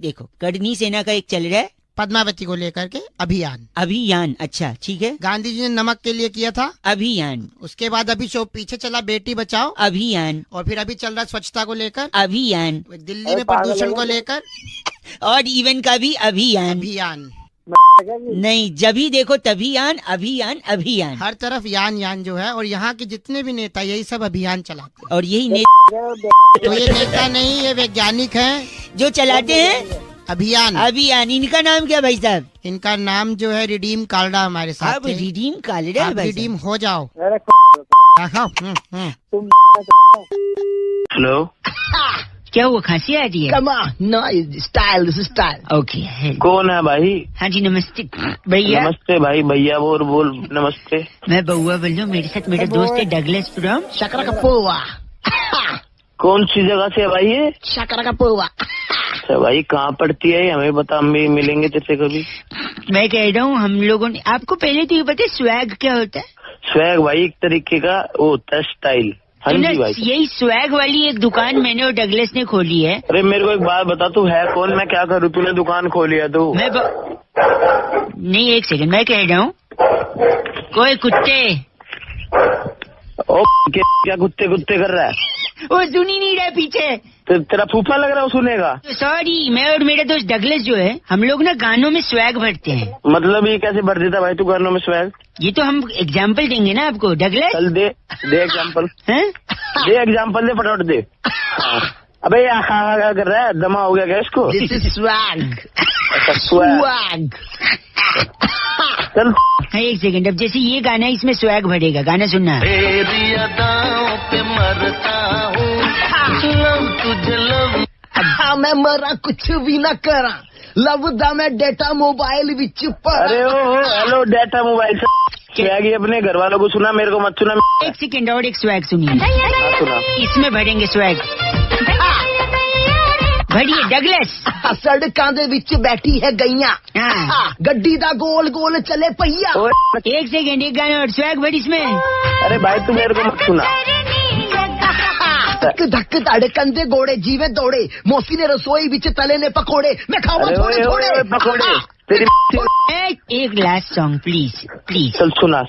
देखो करनी सेना का एक चल रहा है, पद्मावती को लेकर के अभियान। अच्छा ठीक है। गांधी जी ने नमक के लिए किया था अभियान। उसके बाद अभी जो पीछे चला बेटी बचाओ अभियान। और फिर अभी चल रहा स्वच्छता को लेकर अभियान। दिल्ली में प्रदूषण को लेकर और इवन का भी अभियान। नहीं, जब भी देखो तभी अभियान। हर तरफ यान जो है। और यहाँ के जितने भी नेता यही सब अभियान चलाते हैं। और यही तो ये नेता नहीं, ये वैज्ञानिक हैं जो चलाते हैं अभियान। इनका नाम क्या भाई साहब? इनका नाम जो है रिडीम कालड़ा हमारे साथ। अब रिडीम कालड़ा है भाई। रिडीम हो जाओ। हेलो, क्या हुआ, खांसी आ रही है? Style okay. कौन है भाई? हाँ जी नमस्ते भैया। नमस्ते भाई, भैया बोल नमस्ते। मैं बउआ बोल रहा हूँ, मेरे साथ मेरा दोस्त है डगलस फ्रॉम शकरा का पोवा। कौन सी जगह से है भाई ये? शकरा का पोवा। अच्छा भाई, कहाँ पड़ती है हमें बता, हम भी मिलेंगे तेरे कभी। मैं कह रहा हूँ हम लोगों ने, आपको पहले तो ये पता है स्वैग क्या होता है? स्वैग भाई एक तरीके का वो होता है स्टाइल। हाँ जी भाई, यही स्वैग वाली एक दुकान मैंने और डगलस ने खोली है। अरे मेरे को एक बात बता, तू है कौन? मैं क्या करूँ? तूने दुकान खोली है तू? नहीं एक सेकंड, मैं कह रहा हूँ कोई कुत्ते। ओ क्या कुत्ते कर रहा है? वो सुन ही नहीं रहा पीछे। तो तेरा फूफा लग रहा है वो सुनेगा। सॉरी, मैं और मेरा दोस्त डगलस जो है हम लोग ना गानों में स्वैग भरते हैं। मतलब ये कैसे भर देता भाई तू गानों में स्वैग? ये तो हम एग्जाम्पल देंगे ना आपको डगलस। चल दे एग्जाम्पल। दे एग्जाम्पल, दे फटाफट दे। अबे क्या कर रहा है? दमा हो गया क्या इसको? This is swag. स्वैग। चल एक सेकंड, अब जैसे ये गाना है इसमें स्वैग भरेगा, गाना सुनना। मैं मरा कुछ भी ना करा, लव दा मैं डेटा मोबाइल विच पर। अरे ओ हेलो डेटा मोबाइल स्वैग ये अपने घर वालों को सुना, मेरे को मत सुना। एक सेकंड और एक स्वैग सुनिए। सुना, इसमें भरेंगे स्वैग। भरिए डगलस। सड़कां दे विच बैठी है गैया, गड्डी दा गोल गोल चले पहिया। एक सेकंड, एक गाना और स्वैग भर इसमें। अरे भाई तू मेरे को मत सुना। धक धक धड़कन दे गोड़े जीवे दौड़े, मौसी ने रसोई विच तले ने पकोड़े, मैं खावा थोड़े थोड़े पकोड़े। तेरी एक लास्ट सॉन्ग प्लीज। चल सुना।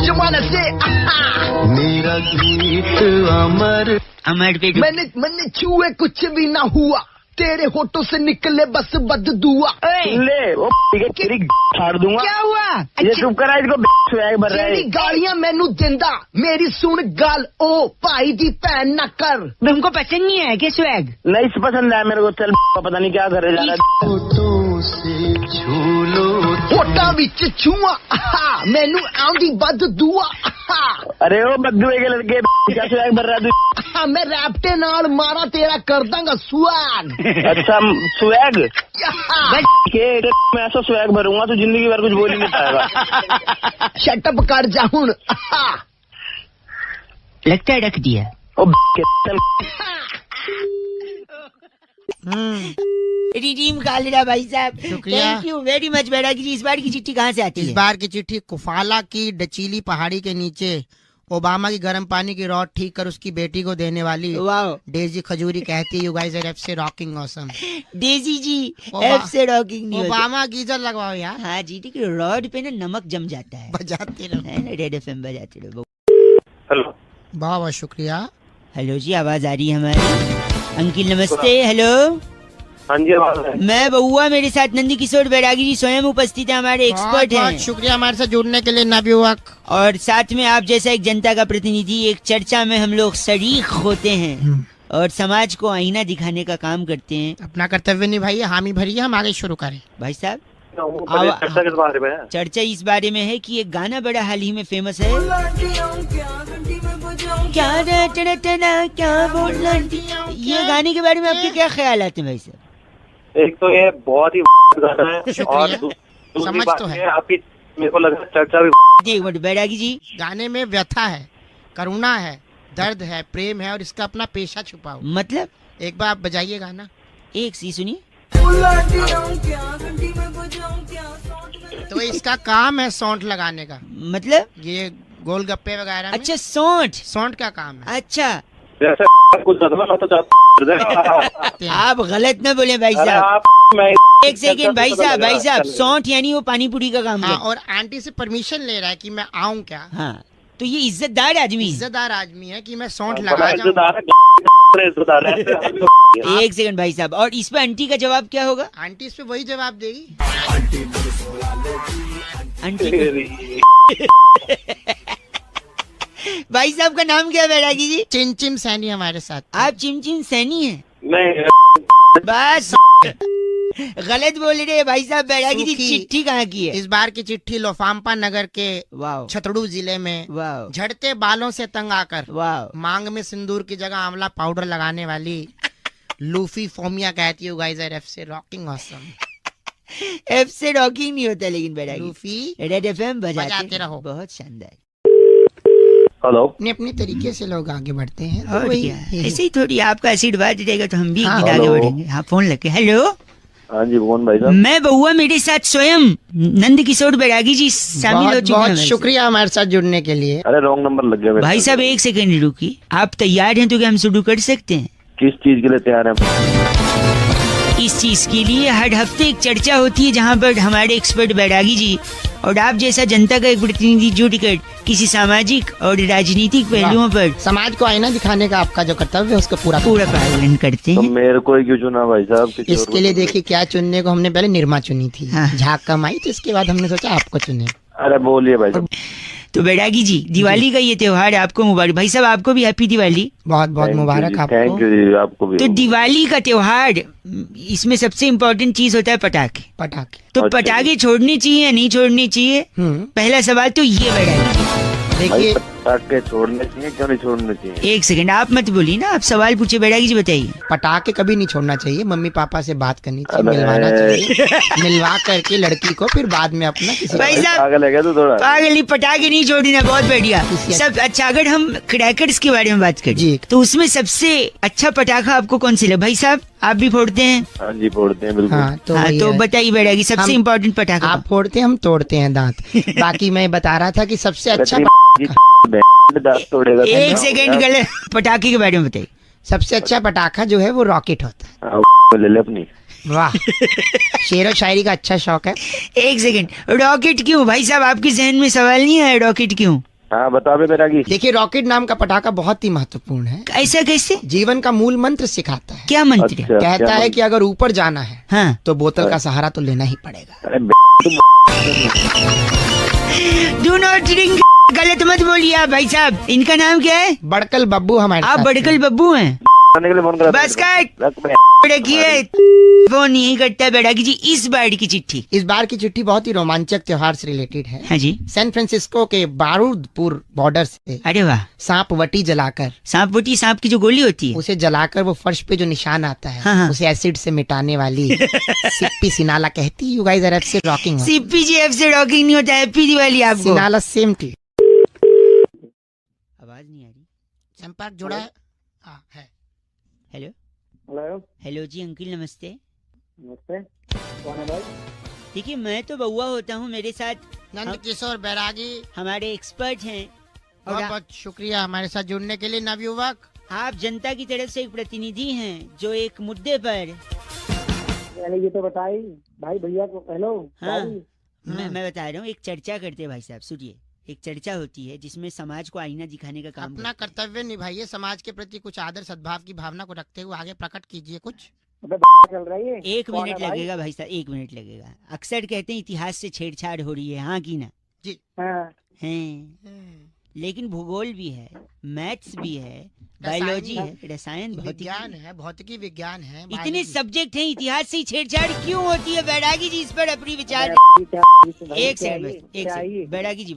जमाना से मेरा गीत अमर पे मैंने छुए कुछ भी ना हुआ, तेरे होठों से निकले बस बददुआ। ले वो तेरी फाड़ दूंगा। क्या हुआ? ये चुप करा, इसको स्वैग भर रहा है। गालियां मैनू देंदा, मेरी सुन गाल ओ भाई दी भैन ना कर। तुमको पसंद नहीं है क्या स्वैग? नहीं पसंद है मेरे को। चल पता नहीं क्या करे जा रहा होटा विच छुआ, मैनू आंदी बद दुआ। अरे ओ बद्दुए के लड़के क्या स्वैग भर रहा है तू? मैं रैप्टे नाल मारा तेरा कर दांगा स्वैग। अच्छा स्वैग मैं ऐसा स्वैग भरूंगा तो जिंदगी भर कुछ बोल ही नहीं पाएगा। शटअप कर जा हुन। लगता है रख दिया। रिडीम कालरा भाई साहब, थैंक यू वेरी मच बैरागी जी। इस बार की चिट्ठी कहाँ से आती है? इस बार की चिट्ठी कुफाला की डचीली पहाड़ी के नीचे ओबामा की गर्म पानी की रॉड ठीक कर उसकी बेटी को देने वाली डेजी खजूरी कहती है, यू गाइस आर एफ से रॉकिंग ऑसम। डेजी जी एफ से रॉकिंग नहीं, ओबामा गीजर लगवाओ यार। हाँ जी, देखिए रॉड पे ना नमक जम जाता है। बजाते रहो, रेड एफएम बजाते रहो। हेलो, बहुत बहुत शुक्रिया। हेलो जी, आवाज आ रही है हमारी? अंकिल नमस्ते। हेलो हाँ जी आवाज है। मैं बउआ, मेरे साथ नंद किशोर बैरागी जी स्वयं उपस्थित है, हमारे एक्सपर्ट हैं। बहुत शुक्रिया हमारे साथ जुड़ने के लिए नवयुवक। और साथ में आप जैसा एक जनता का प्रतिनिधि, एक चर्चा में हम लोग शरीक होते हैं और समाज को आईना दिखाने का काम करते हैं। अपना कर्तव्य निभाइए, हामी भरिए, हम आगे शुरू करें। भाई साहब चर्चा किस बारे में है? चर्चा इस बारे में है कि एक गाना बड़ा हाल ही में फेमस है, क्या रे टेना टेना, क्या बोल आंटियों। ये गाने के बारे में आपके क्या ख्याल आते हैं भाई साहब? एक तो ये बहुत ही गाना है और दूसरी समझ बात तो है। है आपकी, मेरे को लग रहा है चर्चा भी। एक मिनट बैरागी जी, गाने में व्यथा है, करुणा है, दर्द है, प्रेम है और इसका अपना पेशा छुपा हुआ। मतलब एक बार आप बजाइए गाना। एक सी सुनिए। तो इसका काम है सौंठ लगाने का, मतलब ये गोलगप्पे वगैरह में। अच्छा, सौंठ। सौंठ का काम है। अच्छा, जैसे कुछ बदला तो आप गलत न बोले भाई अरे साहब। आप मैं एक सेकंड भाई साहब, सौंठ यानी वो पानी पूरी का काम हाँ, करता और आंटी से परमिशन ले रहा है कि मैं आऊँ क्या। है। हाँ, तो ये इज्जतदार आदमी है। इज्जतदार आदमी है कि मैं सौंठ बड़ा लगा जाऊँ। इज्जतदार है। एक सेकंड भाई साहब, और इस पे आंटी का जवाब क्या होगा? आंटी इस पे वही जवाब देगी। आंटी भाई साहब का नाम क्या है बैरागी जी? चिमचिम सैनी हमारे साथ। आप चिमचिम सैनी हैं? नहीं बस गलत बोल रहे हैं भाई साहब। बैरागी जी, सूखी। चिट्ठी कहाँ की है? इस बार की चिट्ठी लोफाम्पा नगर के वाह छतड़ू जिले में वाह झड़ते बालों से तंग आकर वाह। मांग में सिंदूर की जगह आंवला पाउडर लगाने वाली लूफी फोमिया कहती है, गाइस आर एफ से रॉकिंग ऑसम। एफ से रॉकिंग नहीं होता, लेकिन बैरागी लूफी रेड एफएम बजाते रहो। बहुत शानदार। हेलो। अपने अपने तरीके से लोग आगे बढ़ते हैं। तो और वही- क्या, ऐसे ही थोड़ी आपका आशीर्वाद रहेगा तो हम भी हाँ, एक दिन आगे हेलो। बढ़ेंगे। हाँ, फोन लगे। हेलो, हाँ जी कौन भाई साहब? मैं बउआ, मेरे साथ स्वयं नंद किशोर बैरागी जी शामिल हो बहुत चुके हैं बहुत हमारे शुक्रिया हमारे साथ जुड़ने के लिए। अरे रॉन्ग नंबर लग गया साथ। मेरे भाई साथ। साहब एक सेकंड रुकिए, आप तैयार हैं तो क्या हम शुरू कर सकते हैं? किस चीज के लिए तैयार है? इस चीज के लिए हर हफ्ते एक चर्चा होती है जहाँ पर हमारे एक्सपर्ट बैरागी जी और आप जैसा जनता का एक प्रतिनिधि जुड़कर किसी सामाजिक और राजनीतिक पहलुओं पर समाज को आईना दिखाने का आपका जो कर्तव्य है उसका पूरा पालन करते तो हैं। मेरे को ही क्यों चुना भाई साहब? किसी और को इसके लिए चुना? देखिए क्या चुनने को हमने पहले निरमा चुनी थी, हाँ। झाक कमाई, तो इसके बाद हमने सोचा आपको चुने। अरे बोलिए भाई साहब। तो बैरागी जी, दिवाली का ये त्योहार आपको मुबारक। भाई साहब आपको भी हैप्पी दिवाली। बहुत बहुत मुबारक आपको। थैंक यू जी, आपको भी। तो दिवाली का त्योहार, इसमें सबसे इम्पोर्टेंट चीज होता है पटाखे। पटाखे। तो अच्छा। पटाखे छोड़ने चाहिए या नहीं छोड़ने चाहिए? पहला सवाल तो ये बैरागी जी। देखिए पटाखे छोड़ने चाहिए, क्यों नहीं छोड़ने चाहिए? एक सेकंड, आप मत बोलिए ना, आप सवाल पूछे बैरागी जी, बताइए। पटाखे कभी नहीं छोड़ना चाहिए, मम्मी पापा से बात करनी चाहिए, अबे। मिलवाना चाहिए, मिलवा करके लड़की को फिर बाद में अपना किसी भाई साहब, पागल है क्या तू थोड़ा? पागली, पटाखे नहीं छोड़ना, बहुत बढ़िया। सब अच्छा, अगर हम क्रैकर्स के बारे में बात करें जी। तो उसमें सबसे अच्छा पटाखा आपको कौन सी लगे? भाई साहब आप भी फोड़ते हैं? हाँ जी फोड़ते हैं बिल्कुल। हाँ तो हाँ, वही तो है। बताइए बैरागी, सबसे हम- इम्पोर्टेंट पटाखा। आप फोड़ते हैं, हम तोड़ते हैं दांत। बाकी मैं बता रहा था कि सबसे अच्छा दांत तोड़ेगा। एक सेकंड, गलत पटाखे के बारे में बताइए। सबसे अच्छा पटाखा जो है वो रॉकेट होता है। हाँ, ले ले अपनी। वाह, शेर और शायरी का अच्छा शौक है। एक सेकंड, रॉकेट क्यों भाई साहब? आपके जहन में सवाल नहीं आया रॉकेट क्यों? हाँ बता बे बैरागी। देखिए रॉकेट नाम का पटाखा बहुत ही महत्वपूर्ण है, ऐसा कैसे? जीवन का मूल मंत्र सिखाता है। क्या मंत्र है? अच्छा, कहता क्या है मंत्र? कि अगर ऊपर जाना है हाँ, तो बोतल का सहारा तो लेना ही पड़ेगा। अरे डू नॉट ड्रिंक। गलत मत बोलिए आप भाई साहब। इनका नाम क्या है? बड़कल बब्बू हमारे आप साथ बड़कल हैं। बब्बू हैं? के लिए फोन करा। बस काट। रख बे। रखिए, फोन नहीं करता है बैरागी जी। इस बार की चिट्ठी। इस बार की चिट्ठी बहुत ही रोमांचक त्योहार से रिलेटेड है। हाँ जी। सैन फ्रांसिस्को के बारूदपुर बॉर्डर से अरे वाह, सांप वटी जलाकर, सांप वोटी, सांप की जो गोली होती है। उसे जलाकर वो फर्श पे जो निशान आता है हाँ, हाँ। उसे एसिड से मिटाने वाली सिप्पी सिनाला कहती, यू गाइस आर एफ से रॉकिंग। सीपीजीएफ से रॉकिंग नहीं होता है। हैप्पी दिवाली आपको। सिनाला सेम टू। आवाज नहीं आ रही। संपर्क जुड़ा है। हाँ, है। हेलो हेलो हेलो जी अंकिल, नमस्ते। नमस्ते, कौन है भाई? देखिए, मैं तो बउआ होता हूँ, मेरे साथ नंद किशोर बैरागी, हमारे एक्सपर्ट हैं। और बहुत बहुत शुक्रिया हमारे साथ जुड़ने के लिए नवयुवक। आप जनता की तरफ से एक प्रतिनिधि हैं जो एक मुद्दे पर। पहले ये तो बताई भाई, भैया को। हेलो हाँ, भाई। मैं बता रहा हूँ, एक चर्चा करते हैं भाई साहब, सुनिए। एक चर्चा होती है जिसमें समाज को आईना दिखाने का काम अपना करते हैं। कर्तव्य निभाइए, समाज के प्रति कुछ आदर सद्भाव की भावना को रखते हुए आगे प्रकट कीजिए कुछ। अबे चल रहा है ये। 1 कौन है मिनट भाई? लगेगा भाई साहब, 1 मिनट लगेगा। अक्सर कहते हैं इतिहास से छेड़छाड़ हो रही है, हाँ की ना? हाँ। हैं, लेकिन भूगोल भी है, मैथ्स भी है, बायोलॉजी है, रसायन, विज्ञान है, भौतिकी विज्ञान है, इतने biology। सब्जेक्ट हैं, इतिहास से ही छेड़छाड़ क्यों होती है? बैरागी जी इस पर अपनी विचार। एक सेकंड बस, एक सेकंड। बैरागी जी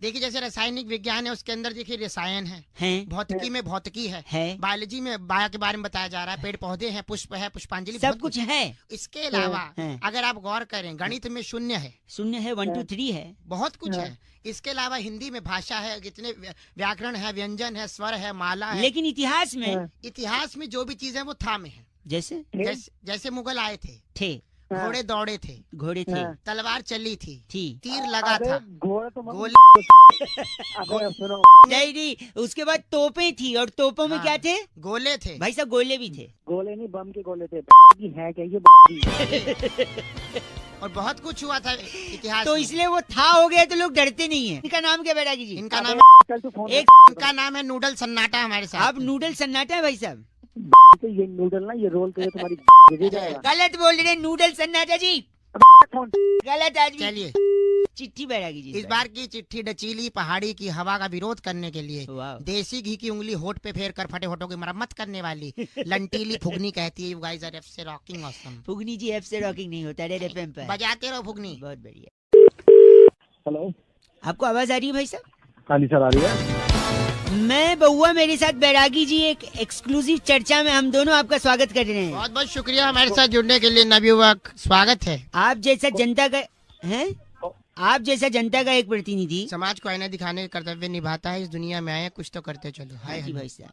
देखिए जैसे रासायनिक विज्ञान है, उसके अंदर देखिए रसायन है, भौतिकी में भौतिकी है, बायोलॉजी में बायो के बारे में बताया जा रहा है, पेड़ पौधे हैं, पुष्प है, पुष्पांजलि, सब कुछ है। इसके अलावा अगर आप गौर करें, गणित में शून्य है, 1 2 3 है, बहुत कुछ है। इसके अलावा हिंदी में भाषा है, कितने व्याकरण है, व्यंजन है, स्वर है, माला है। लेकिन इतिहास में जो भी चीजें वो था में है। जैसे मुगल आए थे, घोड़े दौड़े थे, तलवार चली थी, तीर लगा था, गोले नहीं, उसके बाद तोपें थी, और तोपों में क्या थे? गोले थे भाई साहब, गोले भी थे। गोले नहीं, बम के गोले थे। है क्या ये? और बहुत कुछ हुआ था इतिहास तो इसलिए वो था हो गया तो लोग डरते नहीं है। इनका नाम क्या बैरागी जी? इनका नाम है नूडल सन्नाटा। हमारे साथ आप नूडल सन्नाटा है भाई साहब? तो ये नूडल ना, ये रोल तो ये तुम्हारी गलत बोल रहे, नूडल सन्नाटा जी गलत आदमी। चलिए चिट्ठी बैरागी जी, इस बार की चिट्ठी डचीली पहाड़ी की हवा का विरोध करने के लिए देसी घी की उंगली होठ पे फेर कर फटे होठों की मरम्मत करने वाली लंटीली फुगनी कहती है, यू गाइस आर एफसे rocking awesome. Phugni ji F से रॉकिंग नहीं होता, रेड एफएम पे बजाते रहो फुगनी। बहुत बढ़िया। हेलो, आपको आवाज आ रही है भाई साहब? हाँ जी सर, आ रही है। मैं बउआ, मेरे साथ बैरागी जी, एक एक्सक्लूसिव चर्चा में हम दोनों आपका स्वागत कर रहे हैं। बहुत बहुत शुक्रिया हमारे साथ जुड़ने के लिए नवयुवक, स्वागत है। आप जैसा जनता का है, आप जैसा जनता का एक प्रतिनिधि समाज को आईना दिखाने का कर्तव्य निभाता है। इस दुनिया में आए कुछ तो करते चलो। हाय जी भाई साहब,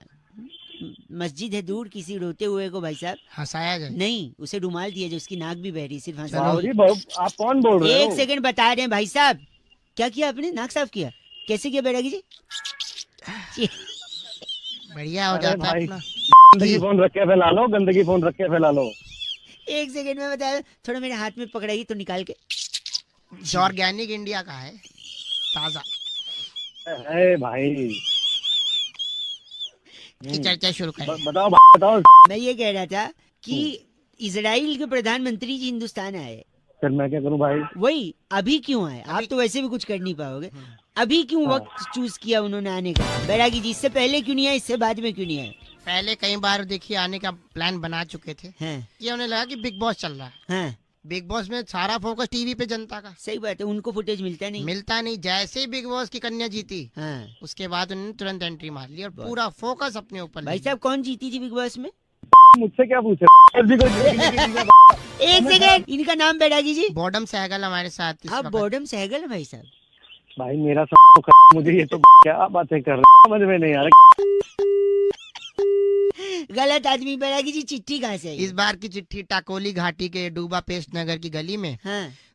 मस्जिद है दूर, किसी रोते हुए को भाई साहब हंसाया जाए नहीं, उसे रुमाल दिया जो उसकी नाक भी बह रही, सिर्फ आप कौन बोल रहे हो? 1 सेकंड बता रहे हैं भाई साहब। क्या किया आपने? नाक साफ किया? कैसे किया बैरागी जी? बढ़िया हो जाता है। गंदगी फोन रख के फैला लो, गंदगी फोन रख के फैला लो। 1 सेकंड में बताया, थोड़ा मेरे हाथ में पकड़ाइए तो निकाल के। ऑर्गेनिक इंडिया का है, ताजा। भाई की चर्चा शुरू करें। बताओ। मैं ये कह रहा था कि इजराइल के प्रधानमंत्री जी हिंदुस्तान आए, फिर मैं क्या करूं भाई? वही अभी क्यों आए? आप तो वैसे भी कुछ कर नहीं पाओगे, अभी क्यों वक्त चूज किया उन्होंने आने का? बैरागी जी, इससे पहले क्यों नहीं आए, इससे बाद में क्यों नहीं आए? पहले कई बार देखिए आने का प्लान बना चुके थे। ये उन्हें लगा कि बिग बॉस चल रहा है, बिग बॉस में सारा फोकस टीवी पे जनता का। सही बात है, उनको फुटेज मिलता नहीं। जैसे ही बिग बॉस की कन्या जीती, उसके बाद उन्होंने तुरंत एंट्री मार ली और पूरा फोकस अपने ऊपर। भाई साहब, कौन जीती थी बिग बॉस में? मुझसे क्या पूछे? 1 सेकंड, इनका नाम बैरागी जी? बॉडम सहगल हमारे साथ। आप बॉडम सहगल है भाई साहब? भाई मेरा मुझे ये तो क्या बातें कर रहे, समझ में नहीं आ रहा। गलत आदमी। बैरागी जी, चिट्ठी कहाँ से आई? इस बार की चिट्ठी टाकोली घाटी के डूबा पेस्ट नगर की गली में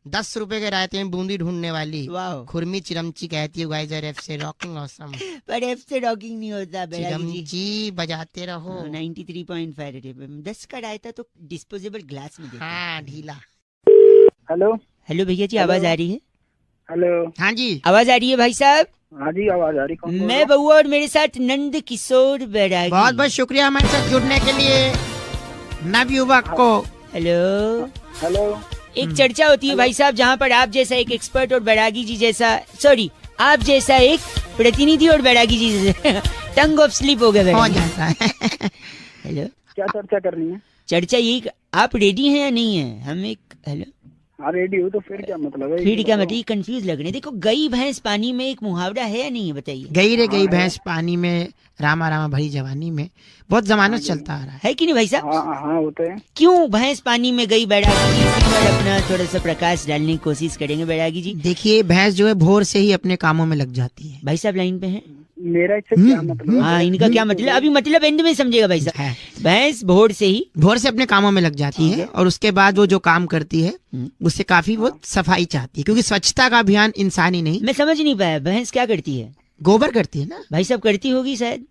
10 रुपए के रायते में बूंदी ढूंढने वाली खुरमी चिरमची कहती है, गाइस आर एफ से रॉकिंग ऑसम। पर एफ से रॉकिंग नहीं होता बैरागी जी, बजाते रहो। 93.5 FM। 10 का रायता तो डिस्पोजेबल ग्लास में देते। हाँ, ढीला। हेलो भैया जी, आवाज आ रही है? हेलो, हाँ जी आवाज आ रही है भाई साहब? हाँ जी, आवाज आ रही। मैं बउआ और मेरे साथ नंद किशोर बैरागी। बहुत बहुत शुक्रिया हमारे साथ जुड़ने के लिए नवयुवक को। हेलो। एक चर्चा होती है भाई साहब, जहाँ पर आप जैसा एक एक्सपर्ट और बैरागी जी जैसा, सॉरी, आप जैसा एक प्रतिनिधि और बैरागी जी जैसा टंग ऑफ स्लिप हो गया हो जाता है। हेलो, क्या चर्चा कर रही है? चर्चा यही, आप रेडी हैं या नहीं है? हम एक हेलो, हाँ रेडी हो तो फिर क्या मतलब है? फिर क्या मतलब? कंफ्यूज लग रहे हैं। देखो, गई भैंस पानी में एक मुहावरा है या नहीं है, बताइए। गई रे गई भैंस पानी में, रामा रामा भरी जवानी में, बहुत जमाना चलता आ रहा है कि नहीं भाई साहब? हाँ होते हैं। क्यों भैंस पानी में गई बैरागी जी? इसी पर अपना थोड़ा सा प्रकाश डालने की कोशिश करेंगे बैरागी जी। देखिए, भैंस जो है भोर से ही अपने कामों में लग जाती है। भाई साहब लाइन पे हैं? मेरा इससे क्या मतलब? हाँ, इनका क्या मतलब? अभी मतलब एंड में समझेगा भाई साहब। भैंस भोर से अपने कामों में लग जाती है और उसके बाद वो जो काम करती है उससे काफी वो सफाई चाहती है, क्योंकि स्वच्छता का अभियान इंसान ही नहीं। मैं समझ नहीं पाया, भैंस क्या करती है? गोबर करती है ना भाई साहब? करती होगी शायद,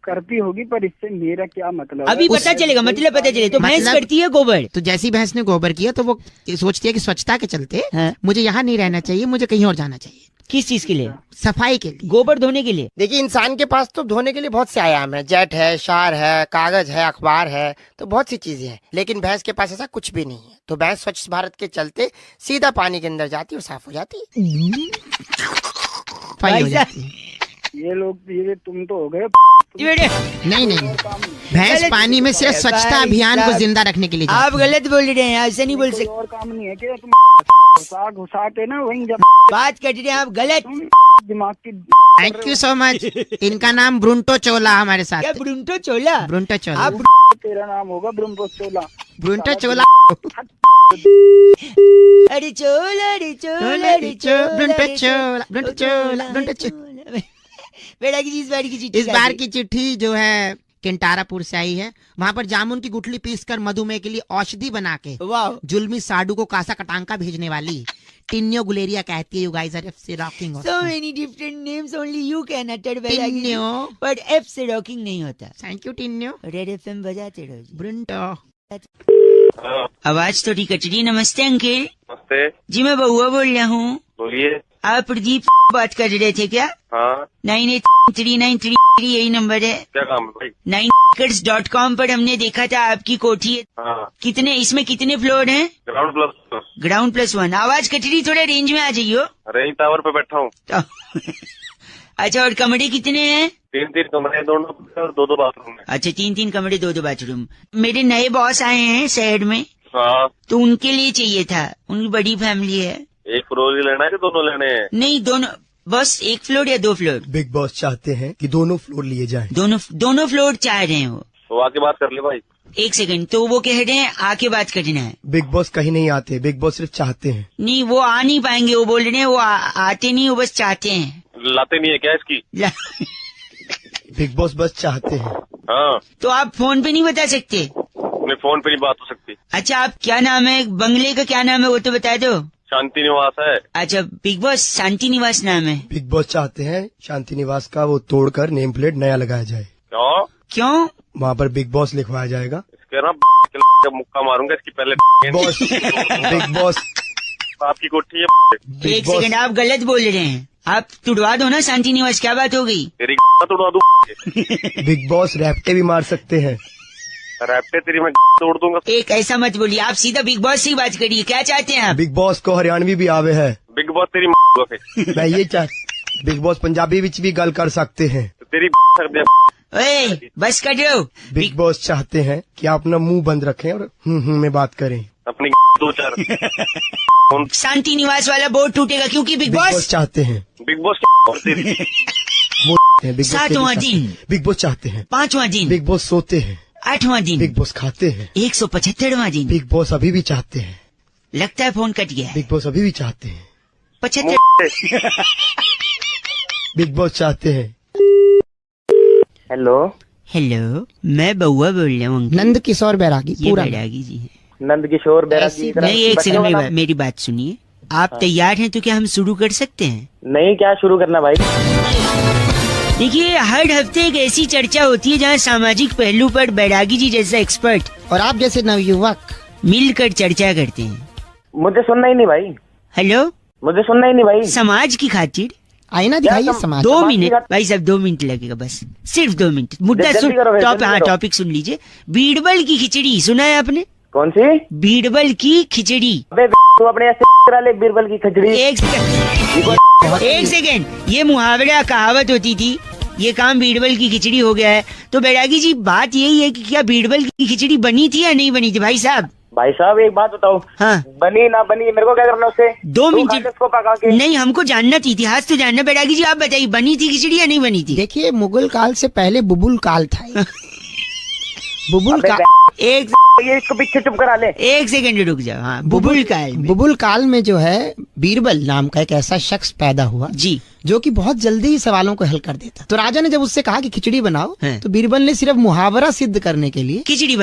करती होगी, पर इससे मेरा क्या मतलब? अभी पता चलेगा, मतलब पता चले। तो भैंस करती है गोबर, तो जैसी भैंस ने गोबर किया तो वो सोचती है कि स्वच्छता के चलते मुझे यहाँ नहीं रहना चाहिए, मुझे कहीं और जाना चाहिए, किस चीज के लिए? सफाई के लिए, गोबर धोने के लिए? देखिए इंसान के पास तो धोने के लिए बहुत से आयाम है, जेट है, शार है, कागज है, अखबार है, तो बहुत सी चीजें हैं, लेकिन भैंस के पास ऐसा कुछ भी नहीं है। तो भैंस स्वच्छ भारत के चलते सीधा पानी के अंदर जाती है और साफ हो जाती है, सफाई हो जाती है। ये लोग ये तुम तो हो गए। नहीं नहीं, भैंस पानी में सिर्फ स्वच्छता अभियान को जिंदा रखने के लिए जाती है। आप गलत बोल रहे हैं, ऐसे नहीं बोल सकते। और काम नहीं है कि तुम घुसा के ना वहीं जब बात कर रहे हैं आप गलत। दिमाग की। Thank you so much. इनका नाम ब्रुंटो चोला हमारे साथ। क्या ब्रुंटो चोला? ब्रुंटो चोला। आप तेरा नाम होगा ब्रुंटो चोला। ब्रुंटो चोला। अरे चोला, अरे चोला, अरे चोला, ब्रुंटो चोला, ब्रुंटो चोला, ब्रुंटो चोला। बेटा की इस बार की चिट्ठी, इस बार की चिट्ठी जो है केंटारापुर से आई है। वहाँ पर जामुन की गुठली पीसकर मधुमेह के लिए औषधि बना के जुल्मी साडू को कासा कटांका भेजने वाली टिन्यो गुलेरिया कहती है, यू गाइस आर एफ से rocking. So many different names, only you can utter Tinyo, but F से रॉकिंग नहीं होता। Thank you Tinyo. Red FM बजाते रहो जी। ब्रुंटो। आवाज थोड़ी कट रही। नमस्ते अंकल। नमस्ते जी मैं बहुआ बोल रहा हूँ। बोलिए। आप प्रदीप बात कर रहे थे क्या? हाँ 983933 यही नंबर है। क्या काम है भाई? 9acres.com पर हमने देखा था आपकी कोठी है। हाँ कितने, इसमें कितने फ्लोर हैं? Ground plus 1। आवाज कट रही, थोड़ा रेंज में आ जाइयो। रेंज टावर पे बैठा हूँ। अच्छा, और कमरे कितने हैं? 3 कमरे, दोनों और 2 बाथरूम है। अच्छा 3 कमरे 2 बाथरूम। मेरे नए बॉस आए हैं शहर में, हाँ तो उनके लिए चाहिए था। उनकी बड़ी फैमिली है। एक फ्लोर ही लेना है कि दोनों लेने हैं? नहीं, दोनों, बस 1 फ्लोर या 2 फ्लोर। बिग बॉस चाहते हैं कि दोनों फ्लोर लिए जाएं। दोनों फ्लोर चाह रहे हैं वो। तो आके बात कर ले भाई। 1 सेकंड, तो वो कह रहे हैं आके बात करना है। बिग बॉस कहीं नहीं आते, बिग बॉस सिर्फ चाहते हैं। नहीं, वो आ नहीं पाएंगे। वो बोल रहे हैं वो आते नहीं, वो बस चाहते हैं। लाते नहीं है क्या इसकी? बिग बॉस बस चाहते हैं। हाँ तो आप फोन पे नहीं बता सकते? अपने फोन पे नहीं बात हो सकती। अच्छा, आप क्या नाम है बंगले का? क्या नाम है वो तो बता दो। शांति निवास है। अच्छा, बिग बॉस शांति निवास नाम है। बिग बॉस चाहते हैं शांति निवास का वो तोड़कर नेम प्लेट नया लगाया जाए। क्यों? वहाँ पर बिग बॉस लिखवाया जाएगा। इसके ना मुक्का मारूंगा इसकी पहले। बिग बॉस आपकी कोठी है। 1 सेकंड, आप गलत बोल रहे हैं। आप तुड़वा दो ना शांति निवास। क्या बात हो गई? तेरी तोड़वा दूं। बिग बॉस रैप्टे भी मार सकते हैं। रैप्टे तेरी मैं तोड़ दूंगा। एक ऐसा मत बोलिए, आप सीधा बिग बॉस से ही बात करिए। क्या चाहते हैं आप? बिग बॉस को हरियाणवी भी आवे है। बिग बॉस तेरी मैं ये बिग बॉस पंजाबी विच भी गल कर सकते हैं। तेरी ओए, बस कर दो। बिग बॉस चाहते हैं कि आप अपना मुंह बंद रखें और में बात करें। अपनी 2-4 शांति निवास वाला बोर्ड टूटेगा क्योंकि बिग बॉस चाहते हैं। बिग बॉस वो बिग बॉस 7वां दिन, बिग बॉस चाहते हैं। 5वां दिन, बिग बॉस सोते हैं। 8वां दिन, बिग बॉस खाते हैं। 175वां दिन, बिग बॉस अभी भी चाहते हैं। लगता है फोन कट गया है। बिग बॉस अभी भी चाहते हैं। 75। बिग बॉस चाहते हैं। हेलो हेलो, मैं बउआ बोल रहा हूँ। नंद किशोर बैरागी। ये पूरा बैरागी जी है। नंद किशोर बैरागी। नहीं, 1 सेकंड, मेरी बात सुनिए। आप तैयार हैं तो क्या हम शुरू कर सकते हैं? नहीं, क्या शुरू करना भाई? देखिए, हर हफ्ते एक ऐसी चर्चा होती है जहाँ सामाजिक पहलू पर बैरागी जी जैसा एक्सपर्ट और आप जैसे नवयुवक मिलकर चर्चा करते हैं। मुझे सुनना ही नहीं भाई। हेलो, मुझे सुनना ही नहीं भाई। समाज की खातिर आईना दिखाइए समाज। 2 मिनट भाई साहब, 2 मिनट लगेगा बस, सिर्फ 2 मिनट। मुद्दा सुन, टॉपिक सुन लीजिए। बीरबल की खिचड़ी सुना है आपने? कौन सी? बीरबल की खिचड़ी। तू अपने ऐसे करा ले बीरबल की खिचड़ी। 1 सेकेंड, ये मुहावरा कहावत होती थी, ये काम बीरबल की खिचड़ी हो गया है। तो बैरागी जी, बात यही है कि क्या बीरबल की खिचड़ी बनी थी या नहीं बनी थी? भाई साहब एक बात बताओ। हाँ, बनी ना बनी मेरे को क्या करना उससे? 2 मिनट को पका के। नहीं, हमको जानना थी, इतिहास तो जानना। बैरागी जी आप बताइए, बनी थी खिचड़ी या नहीं बनी थी? देखिए, मुगल काल से पहले बुबुल काल था। बुबुल काल, ये इसको पीछे चुप करा ले। 1 सेकंड रुक जाओ। हाँ, बुबुल काल में जो है बीरबल नाम का एक ऐसा शख्स पैदा हुआ जी, जो कि बहुत जल्दी ही सवालों को हल कर देता। तो राजा ने जब उससे कहा कि खिचड़ी बनाओ, तो बीरबल ने सिर्फ मुहावरा सिद्ध करने के लिए खिचड़ी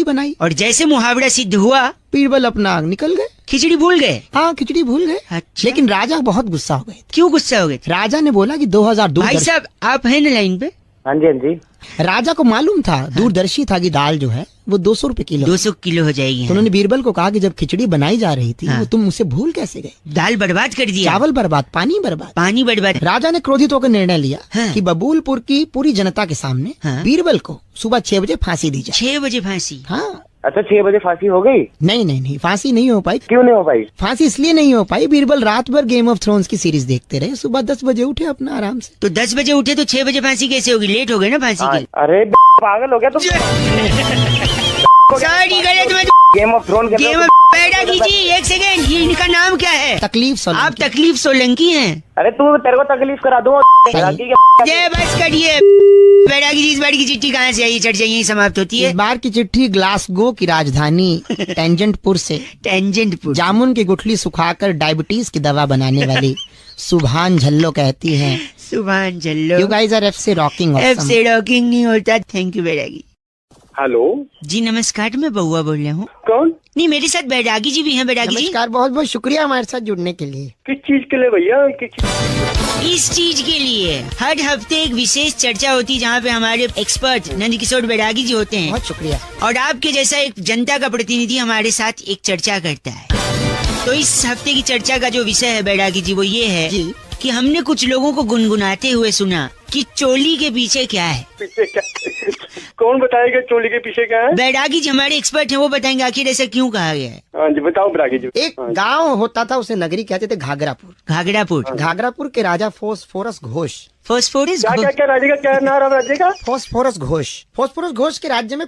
बनाई। और जैसे मुहावरा सिद्ध हुआ, बीरबल अपना निकल गए, खिचड़ी भूल गए। हाँ, खिचड़ी भूल गए। अच्छा। लेकिन राजा बहुत गुस्सा हो गए। क्यों गुस्सा हो गए? राजा ने बोला कि 2002। भाई साहब आप है ना लाइन पे? हाँ जी, हाँ जी। राजा को मालूम था, दूरदर्शी था कि दाल जो है वो 200 रुपए किलो। 200 किलो हो जाएगी। तो उन्होंने बीरबल को कहा कि जब खिचड़ी बनाई जा रही थी, हाँ। वो तुम उसे भूल कैसे गए? दाल बर्बाद कर दिया, चावल बर्बाद, पानी बर्बाद। पानी बर्बाद। राजा ने क्रोधित होकर निर्णय लिया हाँ। कि बबूलपुर की पूरी जनता के सामने हाँ। बीरबल को सुबह 6 बजे फांसी दी जाए। 6 बजे फांसी? हाँ। अच्छा 6 बजे फांसी हो गई? नहीं, फांसी नहीं हो पाई। क्यों नहीं हो पाई? फांसी इसलिए नहीं हो पाई, बीरबल रात भर गेम ऑफ थ्रोन्स की सीरीज देखते रहे, सुबह 10 बजे उठे अपना आराम से। तो 10 बजे उठे तो 6 बजे फांसी कैसे होगी? लेट हो गए ना फांसी के लिए। अरे पागल हो गया तुम। सॉरी गलत मत। Game of throne game of Bairagi ji, एक सेकेंड, ये इनका नाम क्या है? तकलीफ सोलंकी। आप तकलीफ सोलंकी हैं? अरे तू तेरे को तकलीफ करा दूं। ये बस करिए। बैरागी जी, इस बार की चिट्ठी कहाँ से आई? चर्चा यही समाप्त होती है। इस बार की चिट्ठी ग्लासगो की राजधानी टेंजेंटपुर से। टेंजेंटपुर। जामुन की गुठली सुखाकर डायबिटीज की दवा बनाने वाली सुभान झल्लो कहती है, सुभान झल्लो, यू गाइस आर एफ से रॉकिंग। एफ से रॉकिंग नहीं होता। Thank you Bairagi. हेलो जी नमस्कार, मैं बउआ बोल रहा हूँ। कौन? नहीं, मेरे साथ बैरागी जी भी हैं। बैरागी जी नमस्कार, बहुत बहुत शुक्रिया हमारे साथ जुड़ने के लिए। किस चीज के लिए भैया? इस चीज के लिए हर हफ्ते एक विशेष चर्चा होती है जहाँ पे हमारे एक्सपर्ट नंदकिशोर बैरागी जी होते हैं। बहुत शुक्रिया। और आपके जैसा एक जनता का प्रतिनिधि हमारे साथ एक चर्चा करता है। तो इस हफ्ते की चर्चा का जो विषय है बैरागी जी, वो ये है जी कि हमने कुछ लोगों को गुनगुनाते हुए सुना कि चोली के पीछे क्या है। पीछे क्या? कौन बताएगा चोली के पीछे क्या है? बैरागी जी हमारे एक्सपर्ट हैं, वो बताएंगे आखिर ऐसा क्यों कहा गया है। हाँ जी बताओ बैरागी जी। एक गांव होता था, उसे नगरी कहते थे घाघरापुर। घाघरापुर। घाघरापुर के राजा फोस्फोरस घोष। फॉस्फोरस क्या राज्य का क्या नाम राज्य का? फोस्फोरस घोष। फोस्फोरस घोष के राज्य में